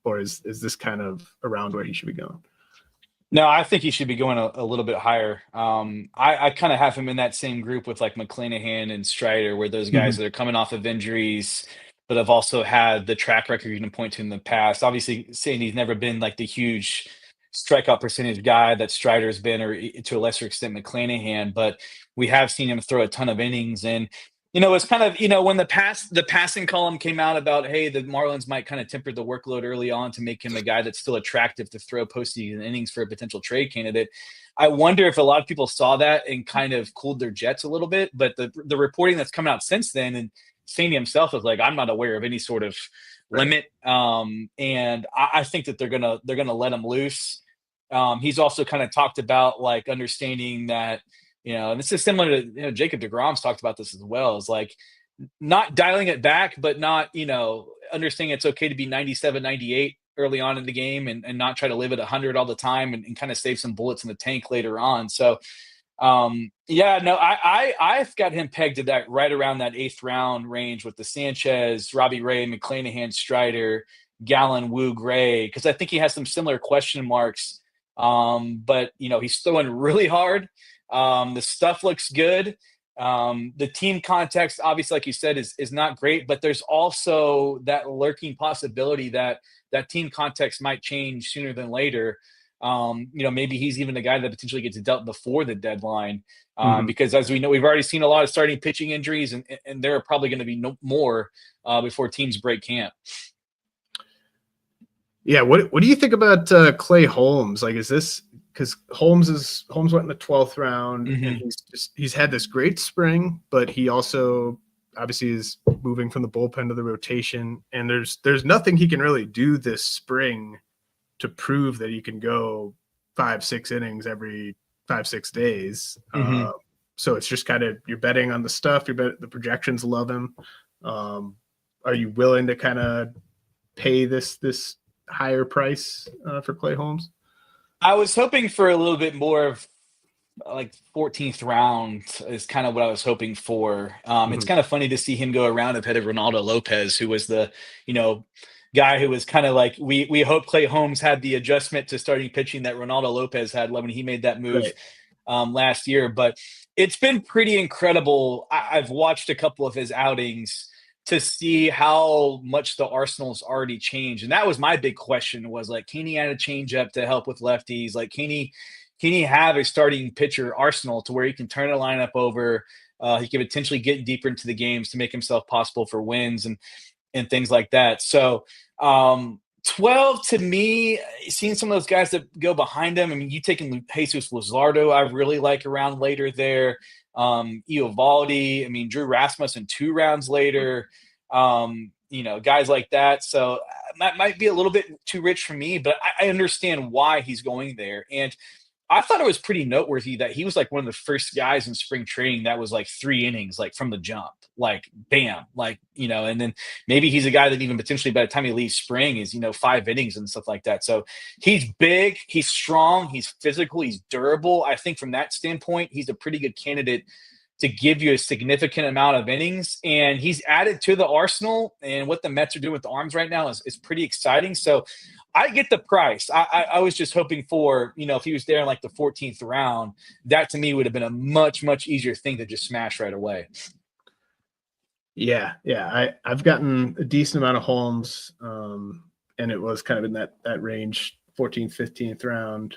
Or is this kind of around where he should be going? No, I think he should be going a little bit higher. I kind of have him in that same group with like McClanahan and Strider, where those guys that are coming off of injuries, but have also had the track record you can point to in the past. Obviously, Sandy's never been like the huge strikeout percentage guy that Strider's been, or to a lesser extent McClanahan, but we have seen him throw a ton of innings. And it's kind of, when the passing column came out about, hey, the Marlins might kind of temper the workload early on to make him a guy that's still attractive to throw postseason innings for a potential trade candidate. I wonder if a lot of people saw that and kind of cooled their jets a little bit. But the reporting that's come out since then, and Sandy himself is like, I'm not aware of any sort of limit. And I think that they're gonna let him loose. He's also kind of talked about like understanding that, and this is similar to, Jacob deGrom's talked about this as well, is like not dialing it back, but not, understanding it's okay to be 97, 98 early on in the game and not try to live at 100 all the time and kind of save some bullets in the tank later on. So, I've got him pegged to that right around that 8th round range with the Sanchez, Robbie Ray, McClanahan, Strider, Gallen, Wu, Gray, because I think he has some similar question marks. But he's throwing really hard. The stuff looks good. The team context, obviously, like you said, is not great, but there's also that lurking possibility that team context might change sooner than later. Maybe he's even the guy that potentially gets dealt before the deadline, because as we know, we've already seen a lot of starting pitching injuries, and there are probably going to be no more before teams break camp. Yeah, what do you think about Clay Holmes? Like, is this because Holmes went in the 12th round, and he's had this great spring, but he also obviously is moving from the bullpen to the rotation, and there's nothing he can really do this spring to prove that he can go 5-6 innings every 5-6 days. So it's just kind of, you're betting on the stuff. The projections love him. Are you willing to kind of pay this higher price for Clay Holmes? I was hoping for a little bit more of like 14th round is kind of what I was hoping for. It's kind of funny to see him go around ahead of Ronaldo Lopez, who was the, guy who was kind of like, we hope Clay Holmes had the adjustment to starting pitching that Ronaldo Lopez had when he made that move last year. But it's been pretty incredible. I've watched a couple of his outings to see how much the Arsenal's already changed. And that was my big question, was like, can he add a changeup to help with lefties? Like, can he have a starting pitcher arsenal to where he can turn a lineup over? He can potentially get deeper into the games to make himself possible for wins and things like that. So 12 to me, seeing some of those guys that go behind him. I mean, you taking Jesus Luzardo, I really like around later there. Eovaldi, I mean, Drew Rasmussen 2 rounds later, guys like that. So that might be a little bit too rich for me, but I understand why he's going there. And I thought it was pretty noteworthy that he was like one of the first guys in spring training that was like 3 innings, like from the jump, like bam, like, and then maybe he's a guy that even potentially by the time he leaves spring is, 5 innings and stuff like that. So he's big, he's strong, he's physical, he's durable. I think from that standpoint, he's a pretty good candidate to give you a significant amount of innings, and he's added to the arsenal, and what the Mets are doing with the arms right now is pretty exciting. So I get the price. I was just hoping for, if he was there in like the 14th round, that to me would have been a much, much easier thing to just smash right away. Yeah. I've gotten a decent amount of Holmes, and it was kind of in that range, 14th, 15th round.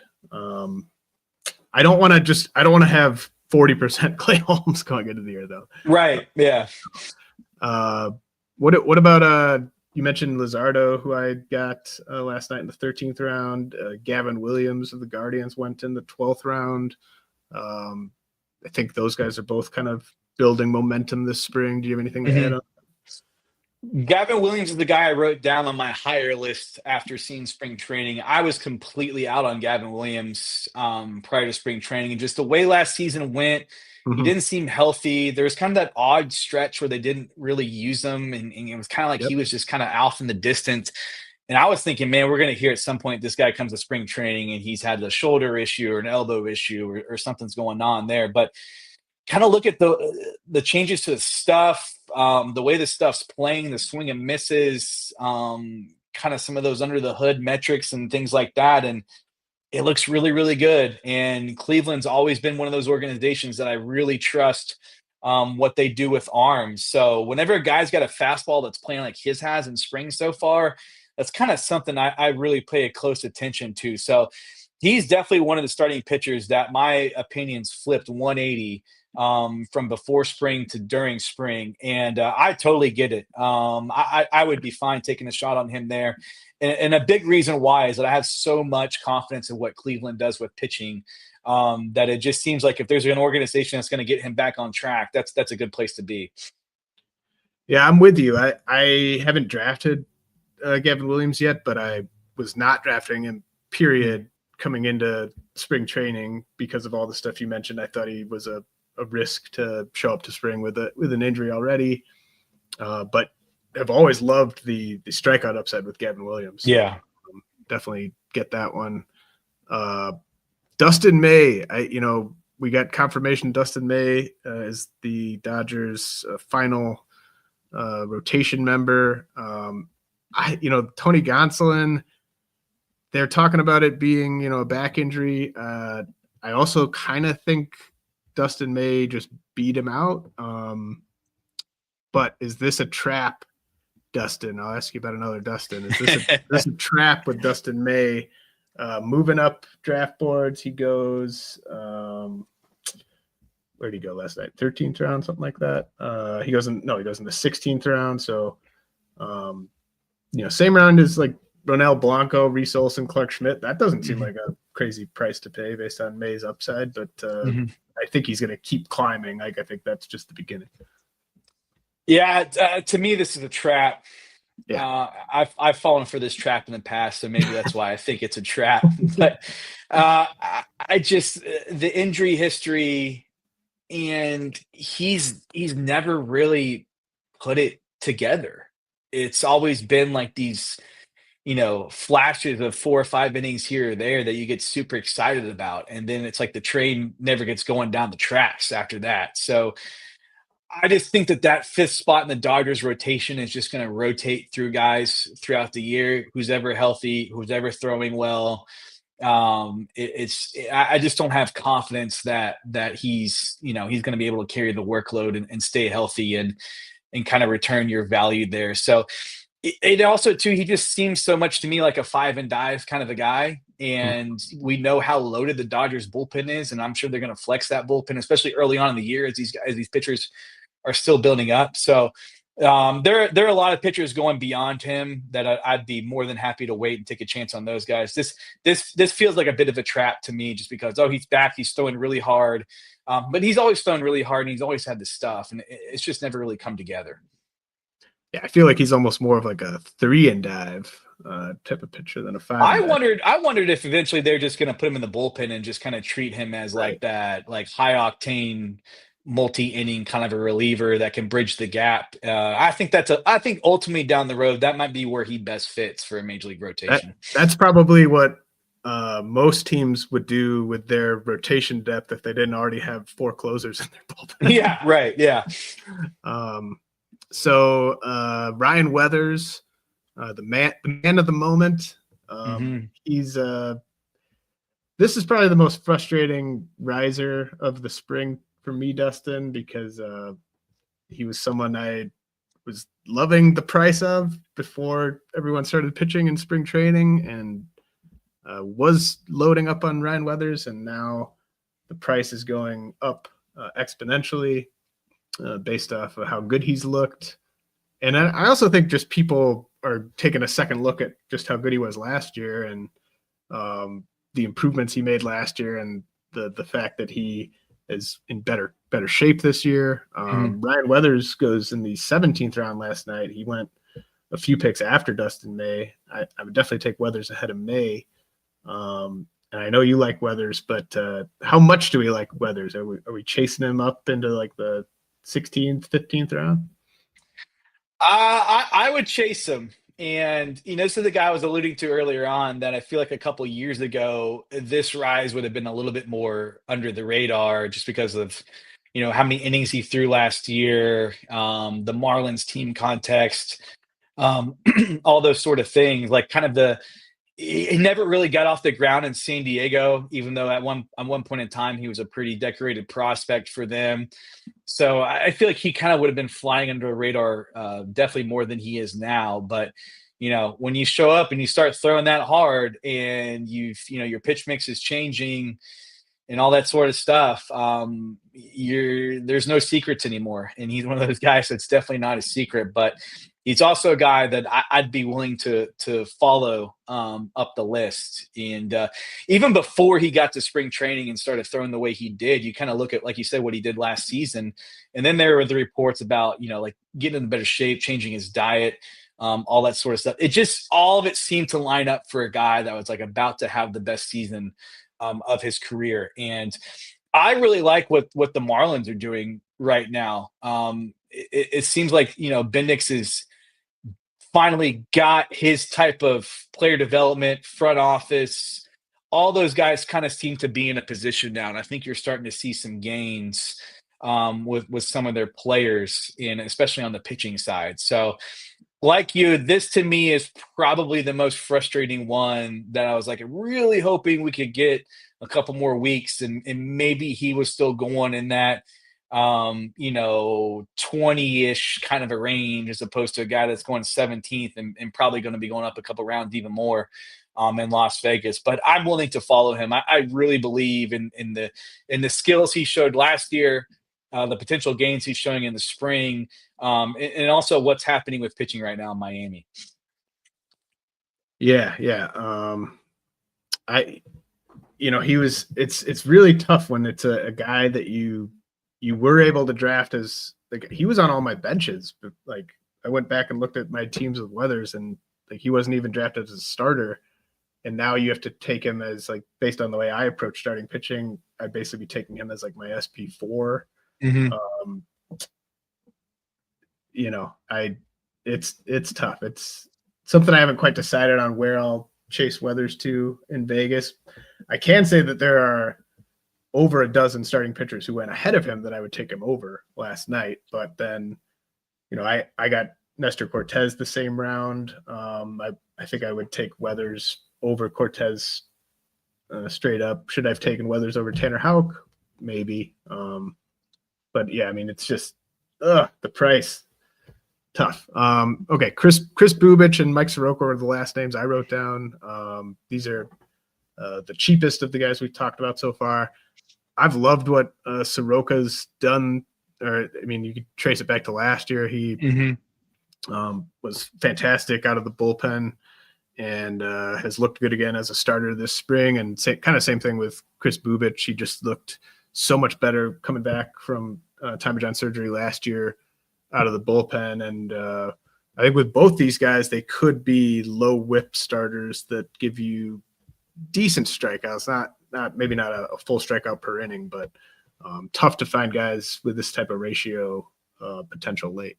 I don't want to have 40% Clay Holmes going into the year, though. Right. Yeah. What about you mentioned Lizardo, who I got last night in the 13th round. Gavin Williams of the Guardians went in the 12th round. I think those guys are both kind of building momentum this spring. Do you have anything to add on? Gavin Williams is the guy I wrote down on my higher list after seeing spring training. I was completely out on Gavin Williams prior to spring training, and just the way last season went, he didn't seem healthy. There was kind of that odd stretch where they didn't really use him, and it was kind of like he was just kind of off in the distance. And I was thinking, man, we're going to hear at some point this guy comes to spring training and he's had a shoulder issue or an elbow issue or something's going on there. But kind of look at the changes to the stuff, the way the stuff's playing, the swing and misses, kind of some of those under the hood metrics and things like that. And it looks really, really good. And Cleveland's always been one of those organizations that I really trust what they do with arms. So whenever a guy's got a fastball that's playing like his has in spring so far, that's kind of something I really pay a close attention to. So he's definitely one of the starting pitchers that my opinions flipped 180 from before spring to during spring. And I totally get it. I would be fine taking a shot on him there. And a big reason why is that I have so much confidence in what Cleveland does with pitching that it just seems like if there's an organization that's going to get him back on track, that's a good place to be. Yeah, I'm with you. I haven't drafted Gavin Williams yet, but I was not drafting him, period, coming into spring training because of all the stuff you mentioned. I thought he was a risk to show up to spring with an injury already, but have always loved the strikeout upside with Gavin Williams. Yeah, definitely get that one. Dustin May, we got confirmation Dustin May is the Dodgers' final rotation member. Tony Gonsolin, they're talking about it being, a back injury. I also kind of think Dustin May just beat him out. But is this a trap, Dustin? I'll ask you about another Dustin. Is this a trap with Dustin May moving up draft boards? He goes, where did he go last night? 13th round, something like that. He goes in the 16th round. So, same round as like Ronel Blanco, Reese Olson, Clark Schmidt. That doesn't seem like a crazy price to pay based on May's upside, but I think he's going to keep climbing. I think that's just the beginning. Yeah, to me, this is a trap. Yeah, I've fallen for this trap in the past, so maybe that's why I think it's a trap. But I just the injury history, and he's never really put it together. It's always been like these, flashes of 4 or 5 innings here or there that you get super excited about. And then it's like the train never gets going down the tracks after that. So I just think that fifth spot in the Dodgers rotation is just going to rotate through guys throughout the year. Who's ever healthy, who's ever throwing well. I just don't have confidence that he's going to be able to carry the workload and stay healthy and kind of return your value there. So it also too, he just seems so much to me like a 5 and dive kind of a guy. And we know how loaded the Dodgers bullpen is. And I'm sure they're going to flex that bullpen, especially early on in the year as these pitchers are still building up. So there are a lot of pitchers going beyond him that I'd be more than happy to wait and take a chance on those guys. This feels like a bit of a trap to me just because, he's back. He's throwing really hard. But he's always thrown really hard and he's always had the stuff, and it's just never really come together. Yeah, I feel like he's almost more of like a 3 and dive type of pitcher than a 5. I wondered if eventually they're just going to put him in the bullpen and just kind of treat him as like that, like high octane, multi-inning kind of a reliever that can bridge the gap. I think ultimately down the road, that might be where he best fits for a major league rotation. That's probably what most teams would do with their rotation depth if they didn't already have 4 closers in their bullpen. Yeah, right. Yeah. So Ryan Weathers, the man of the moment. He's this is probably the most frustrating riser of the spring for me, Dustin, because he was someone I was loving the price of before everyone started pitching in spring training, and was loading up on Ryan Weathers, and now the price is going up exponentially based off of how good he's looked. And I also think just people are taking a second look at just how good he was last year and the improvements he made last year and the fact that he is in better shape this year. Ryan Weathers goes in the 17th round last night. He went a few picks after Dustin May. I would definitely take Weathers ahead of May. And I know you like Weathers, but how much do we like Weathers? Are we chasing him up into like the 16th, 15th round? I would chase him. And, this is the guy I was alluding to earlier on that I feel like a couple years ago, this rise would have been a little bit more under the radar just because of, how many innings he threw last year, the Marlins team context, all those sort of things, like kind of he never really got off the ground in San Diego, even though at one point in time he was a pretty decorated prospect for them. So I feel like he kind of would have been flying under the radar, definitely more than he is now. But when you show up and you start throwing that hard, and your pitch mix is changing and all that sort of stuff, there's no secrets anymore. And he's one of those guys that's definitely not a secret, but he's also a guy that I'd be willing to follow up the list. And even before he got to spring training and started throwing the way he did, you kind of look at, like you said, what he did last season. And then there were the reports about, like getting in better shape, changing his diet, all that sort of stuff. All of it seemed to line up for a guy that was like about to have the best season of his career. And I really like what the Marlins are doing right now. It seems like, Bendix is finally got his type of player development, front office. All those guys kind of seem to be in a position now. And I think you're starting to see some gains with some of their players, and especially on the pitching side. So like you, this to me is probably the most frustrating one that I was like really hoping we could get a couple more weeks and maybe he was still going in that 20-ish kind of a range, as opposed to a guy that's going 17th and probably going to be going up a couple rounds even more in Las Vegas. But I'm willing to follow him. I really believe in the skills he showed last year, the potential gains he's showing in the spring, and also what's happening with pitching right now in Miami. Yeah. It's really tough when it's a guy that you were able to draft as, like, he was on all my benches, but like I went back and looked at my teams with Weathers and like he wasn't even drafted as a starter. And now you have to take him as, like, based on the way I approach starting pitching, I'd basically be taking him as like my SP4. Mm-hmm. It's tough. It's something I haven't quite decided on where I'll chase Weathers to in Vegas. I can say that there are over a dozen starting pitchers who went ahead of him that I would take him over last night. But then, I got Nestor Cortez the same round. I think I would take Weathers over Cortez straight up. Should I have taken Weathers over Tanner Houck? Maybe. But yeah, I mean, it's just the price. Tough. Okay, Chris Bubich and Mike Soroka are the last names I wrote down. These are the cheapest of the guys we've talked about so far. I've loved what Soroka's done. Or, I mean, you could trace it back to last year. He was fantastic out of the bullpen and has looked good again as a starter this spring. And kind of same thing with Chris Bubich. He just looked so much better coming back from Tommy John surgery last year out of the bullpen. And I think with both these guys, they could be low whip starters that give you decent strikeouts, maybe not a full strikeout per inning, but tough to find guys with this type of ratio potential late.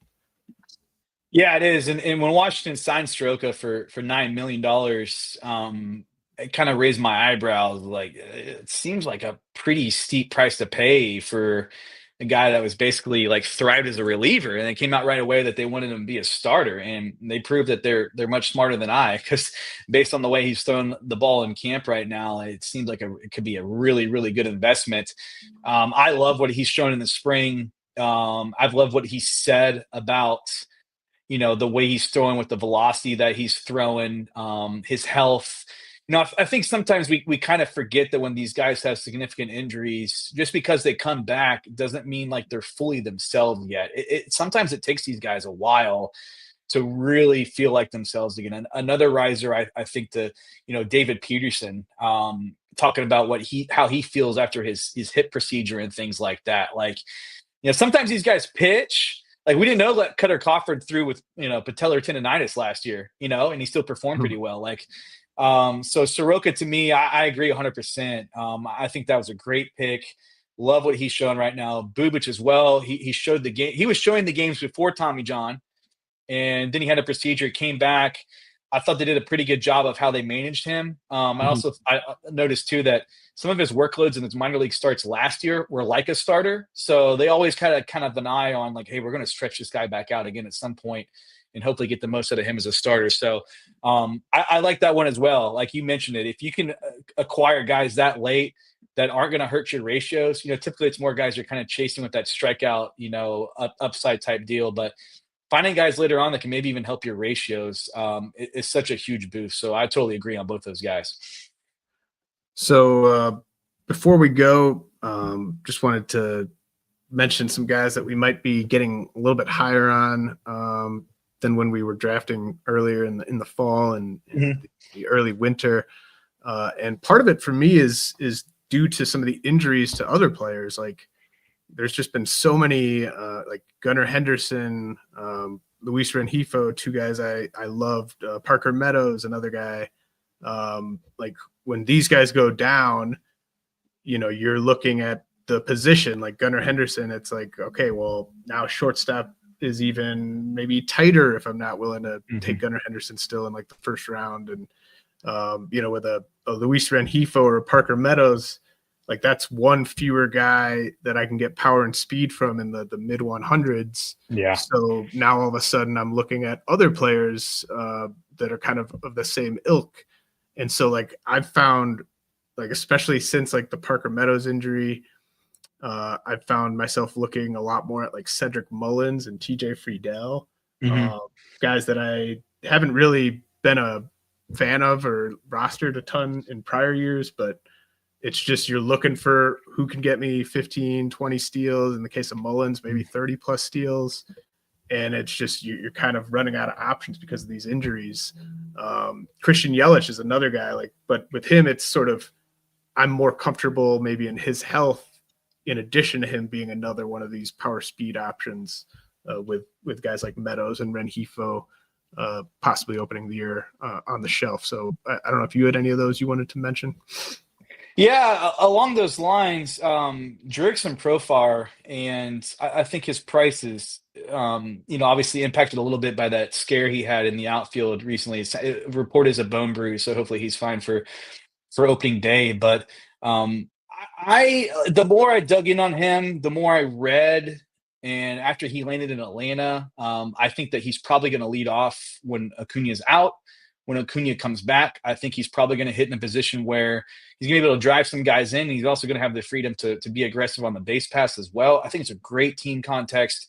Yeah, it is. And when Washington signed Soroka for $9 million, it kind of raised my eyebrows. Like, it seems like a pretty steep price to pay for a guy that was basically like thrived as a reliever, and it came out right away that they wanted him to be a starter, and they proved that they're much smarter than I, because based on the way he's thrown the ball in camp right now, it seems like it could be a really, really good investment. I love what he's shown in the spring. I've loved what he said about the way he's throwing with the velocity that he's throwing, his health. I think sometimes we kind of forget that when these guys have significant injuries, just because they come back doesn't mean like they're fully themselves yet. Sometimes it takes these guys a while to really feel like themselves again. And another riser, I think David Peterson, talking about how he feels after his hip procedure and things like that. Like, sometimes these guys pitch. Like, we didn't know that Cutter Crawford threw with, patellar tendonitis last year, and he still performed pretty well. Like, so Soroka, to me, I agree 100%. I think that was a great pick. Love what he's showing right now. Bubic as well. He showed the game. He was showing the games before Tommy John, and then he had a procedure, came back. I thought they did a pretty good job of how they managed him. I noticed too that some of his workloads in his minor league starts last year were like a starter. So they always kind of an eye on like, hey, we're going to stretch this guy back out again at some point and hopefully get the most out of him as a starter. So I like that one as well. Like you mentioned it, if you can acquire guys that late that aren't going to hurt your ratios, typically it's more guys you're kind of chasing with that strikeout, upside type deal. But finding guys later on that can maybe even help your ratios is such a huge boost. So I totally agree on both those guys. So before we go, just wanted to mention some guys that we might be getting a little bit higher on than when we were drafting earlier in the fall and the early winter. And part of it for me is due to some of the injuries to other players. Like, there's just been so many, like Gunnar Henderson, Luis Rengifo, two guys I loved, Parker Meadows, another guy. Like, when these guys go down, you're looking at the position, like Gunnar Henderson, it's like, okay, well, now shortstop is even maybe tighter if I'm not willing to take Gunnar Henderson still in like the first round. And, with a Luis Rengifo or a Parker Meadows, like, that's one fewer guy that I can get power and speed from in the mid 100s. Yeah. So now all of a sudden I'm looking at other players that are kind of the same ilk. And so, like, I've found, like, especially since like the Parker Meadows injury, I've found myself looking a lot more at like Cedric Mullins and TJ Friedel, guys that I haven't really been a fan of or rostered a ton in prior years, but it's just, you're looking for who can get me 15, 20 steals. In the case of Mullins, maybe 30 plus steals. And it's just, you're kind of running out of options because of these injuries. Christian Yelich is another guy, like, but with him, it's sort of, I'm more comfortable maybe in his health, in addition to him being another one of these power speed options with guys like Meadows and Rengifo possibly opening the year on the shelf. So I don't know if you had any of those you wanted to mention. Yeah, along those lines, Jurickson Profar, and I think his price is, obviously impacted a little bit by that scare he had in the outfield recently. Report is a bone bruise, so hopefully he's fine for opening day. But the more I dug in on him, the more I read, and after he landed in Atlanta, I think that he's probably going to lead off when Acuna's out. When Acuna comes back, I think he's probably going to hit in a position where he's going to be able to drive some guys in. And he's also going to have the freedom to be aggressive on the base pass as well. I think it's a great team context.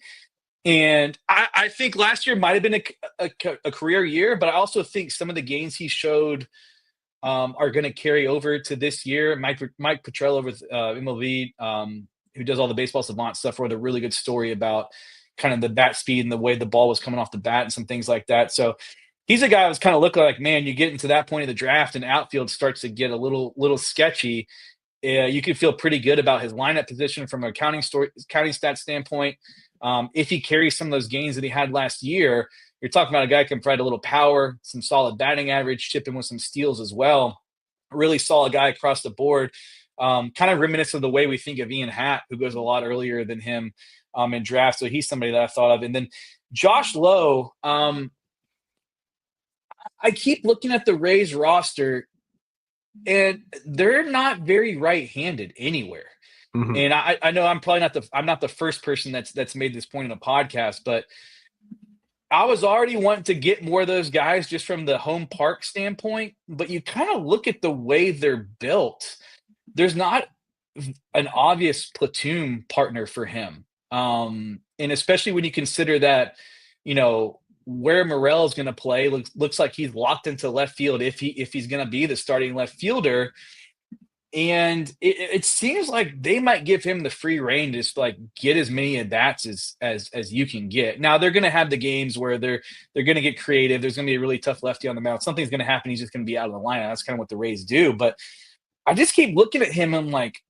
And I think last year might have been a career year, but I also think some of the gains he showed are going to carry over to this year. Mike Petrello with MLB, who does all the Baseball Savant stuff, wrote a really good story about kind of the bat speed and the way the ball was coming off the bat and some things like that. So he's a guy who's kind of looking like, man, you get into that point of the draft and outfield starts to get a little sketchy. You can feel pretty good about his lineup position from a counting stat standpoint. If he carries some of those gains that he had last year, you're talking about a guy who can provide a little power, some solid batting average, chip in with some steals as well. A really solid guy across the board. Kind of reminiscent of the way we think of Ian Happ, who goes a lot earlier than him in draft. So he's somebody that I thought of. And then Josh Lowe, I keep looking at the Rays roster, and they're not very right-handed anywhere. And I know I'm probably not the first person that's made this point in a podcast, but I was already wanting to get more of those guys just from the home park standpoint. But you kind of look at the way they're built. There's not an obvious platoon partner for him, and especially when you consider that, where Morel is going to play. Looks like he's locked into left field if he's going to be the starting left fielder. And it seems like they might give him the free rein to just like get as many at bats as you can get. Now they're going to have the games where they're going to get creative. There's going to be a really tough lefty on the mound. Something's going to happen. He's just going to be out of the lineup. That's kind of what the Rays do. But I just keep looking at him. I'm like,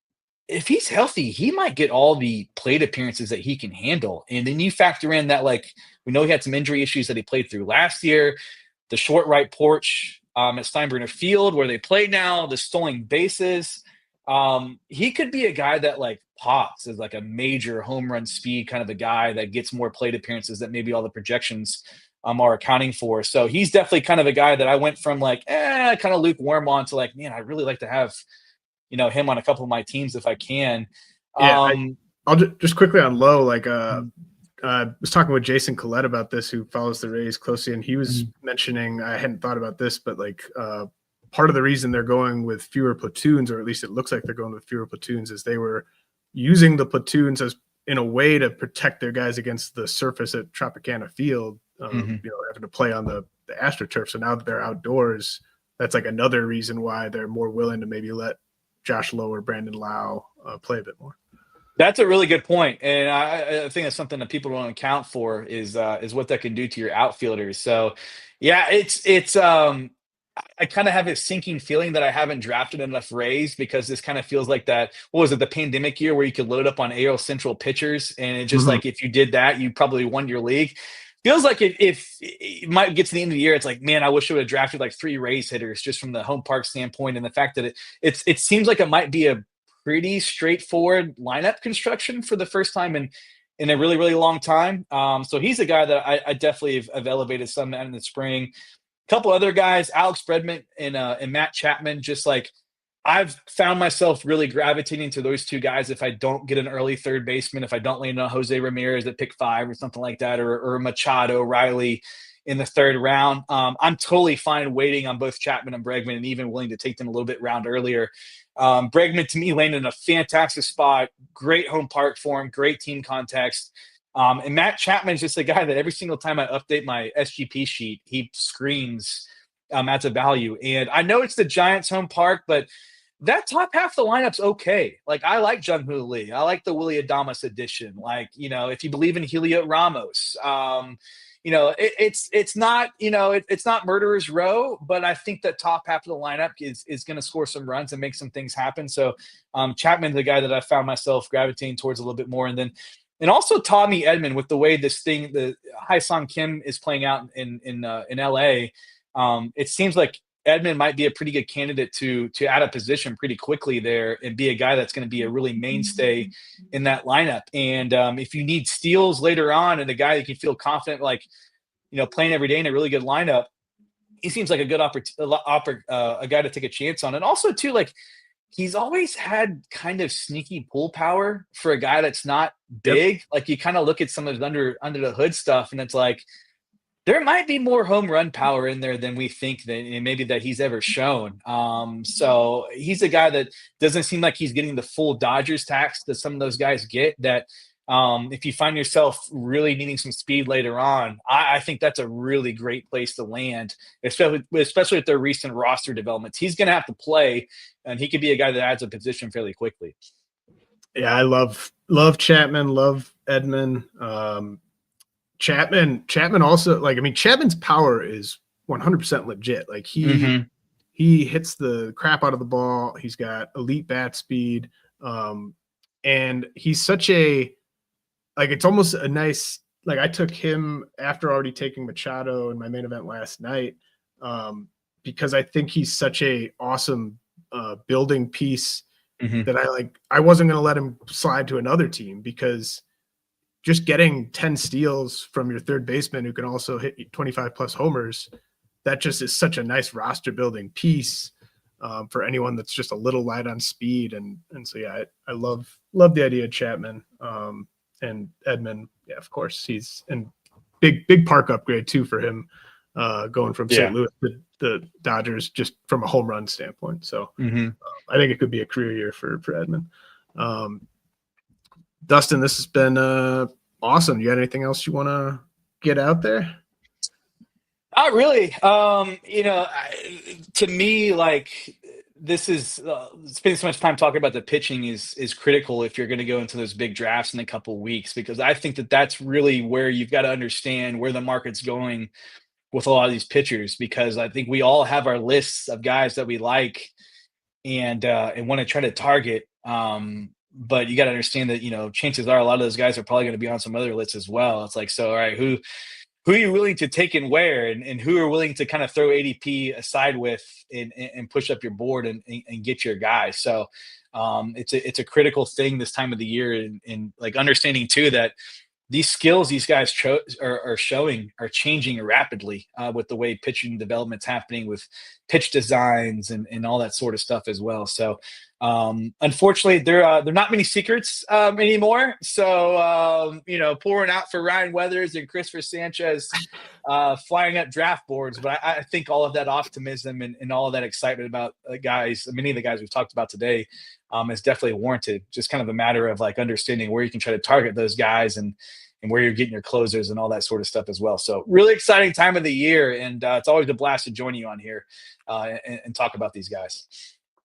if he's healthy, he might get all the plate appearances that he can handle. And then you factor in that, like, we know he had some injury issues that he played through last year, the short right porch at Steinbrenner Field where they play now, the stolen bases. He could be a guy that like pops as like a major home run speed kind of a guy that gets more plate appearances that maybe all the projections are accounting for. So he's definitely kind of a guy that I went from like, kind of lukewarm on to like, man, I really like to have, him on a couple of my teams if I can. Yeah, I'll just quickly on Lowe, like I was talking with Jason Collette about this, who follows the Rays closely, and he was mentioning, I hadn't thought about this, but like part of the reason they're going with fewer platoons, or at least it looks like they're going with fewer platoons, is they were using the platoons as in a way to protect their guys against the surface at Tropicana Field, having to play on the AstroTurf. So now that they're outdoors, that's like another reason why they're more willing to maybe let Josh Lowe or Brandon Lau play a bit more. That's a really good point. And I think that's something that people don't account for is what that can do to your outfielders. So yeah, I kind of have a sinking feeling that I haven't drafted enough Rays because this kind of feels like that. What was it? The pandemic year where you could load up on AL Central pitchers. And it just like, if you did that, you probably won your league. Feels like if it might get to the end of the year, it's like, man, I wish I would have drafted like 3 Rays hitters just from the home park standpoint. And the fact that it seems like it might be a pretty straightforward lineup construction for the first time in a really, really long time. So he's a guy that I definitely have elevated some in the spring. A couple other guys, Alex Bregman and Matt Chapman, just like I've found myself really gravitating to those two guys. If I don't get an early third baseman, if I don't land on Jose Ramirez at pick 5 or something like that, or Machado, Riley in the third round, I'm totally fine waiting on both Chapman and Bregman and even willing to take them a little bit round earlier. Bregman to me landed in a fantastic spot, great home park for him, great team context. And Matt Chapman is just a guy that every single time I update my SGP sheet, he screams at the value. And I know it's the Giants home park, but that top half of the lineup's okay. Like I like Jung-Hoo Lee. I like the Willie Adames edition. Like, if you believe in Helio Ramos, it's not, it's not murderer's row, but I think that top half of the lineup is going to score some runs and make some things happen. So Chapman's the guy that I found myself gravitating towards a little bit more. And also Tommy Edman, with the way this thing, the Hai-Sung Kim is playing out in LA. It seems like Edman might be a pretty good candidate to add a position pretty quickly there and be a guy that's going to be a really mainstay in that lineup. And if you need steals later on and a guy that can feel confident, like, playing every day in a really good lineup, he seems like a good a guy to take a chance on. And also too, like, he's always had kind of sneaky pull power for a guy that's not big. Yep. Like you kind of look at some of his under the hood stuff and it's like, there might be more home run power in there than we think and maybe that he's ever shown. So he's a guy that doesn't seem like he's getting the full Dodgers tax that some of those guys get, that if you find yourself really needing some speed later on, I think that's a really great place to land, especially with their recent roster developments. He's going to have to play, and he could be a guy that adds a position fairly quickly. Yeah, I love Chapman, love Edman. Chapman also, like, I mean, Chapman's power is 100% legit. Like he hits the crap out of the ball. He's got elite bat speed. And he's such a, like, it's almost a nice, like I took him after already taking Machado in my main event last night, because I think he's such a awesome building piece that I wasn't going to let him slide to another team, because just getting 10 steals from your third baseman who can also hit 25 plus homers, that just is such a nice roster building piece for anyone that's just a little light on speed. And so, yeah, I love the idea of Chapman and Edman. Yeah, of course, he's in big park upgrade too for him, going from St. Louis to the Dodgers, just from a home run standpoint. So I think it could be a career year for Edman. Dustin, this has been awesome. You got anything else you want to get out there? Not really. To me, like this is spending so much time talking about the pitching is critical if you're going to go into those big drafts in a couple of weeks, because I think that that's really where you've got to understand where the market's going with a lot of these pitchers, because I think we all have our lists of guys that we like and want to try to target. But you got to understand that chances are a lot of those guys are probably going to be on some other lists as well. It's like, so all right, who are you willing to take and where, and who are willing to kind of throw ADP aside with and push up your board and get your guys. So it's a critical thing this time of the year, and like understanding too that these skills these guys are showing are changing rapidly with the way pitching development's happening with pitch designs and all that sort of stuff as well. So unfortunately, there are not many secrets anymore. So pouring out for Ryan Weathers and Christopher Sanchez flying up draft boards. But I think all of that optimism and all of that excitement about guys, many of the guys we've talked about today, is definitely warranted. Just kind of a matter of like understanding where you can try to target those guys and where you're getting your closers and all that sort of stuff as well. So really exciting time of the year, and it's always a blast to join you on here and talk about these guys.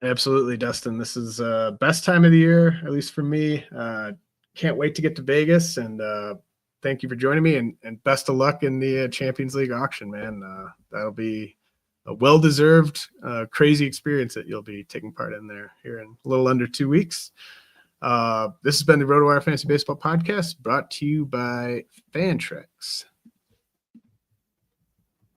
Absolutely, Dustin. This is best time of the year, at least for me. Can't wait to get to Vegas, and thank you for joining me, and best of luck in the Champions League auction, man. That'll be a well-deserved, crazy experience that you'll be taking part in there here in a little under 2 weeks. This has been the RotoWire Fantasy Baseball Podcast, brought to you by Fantrax.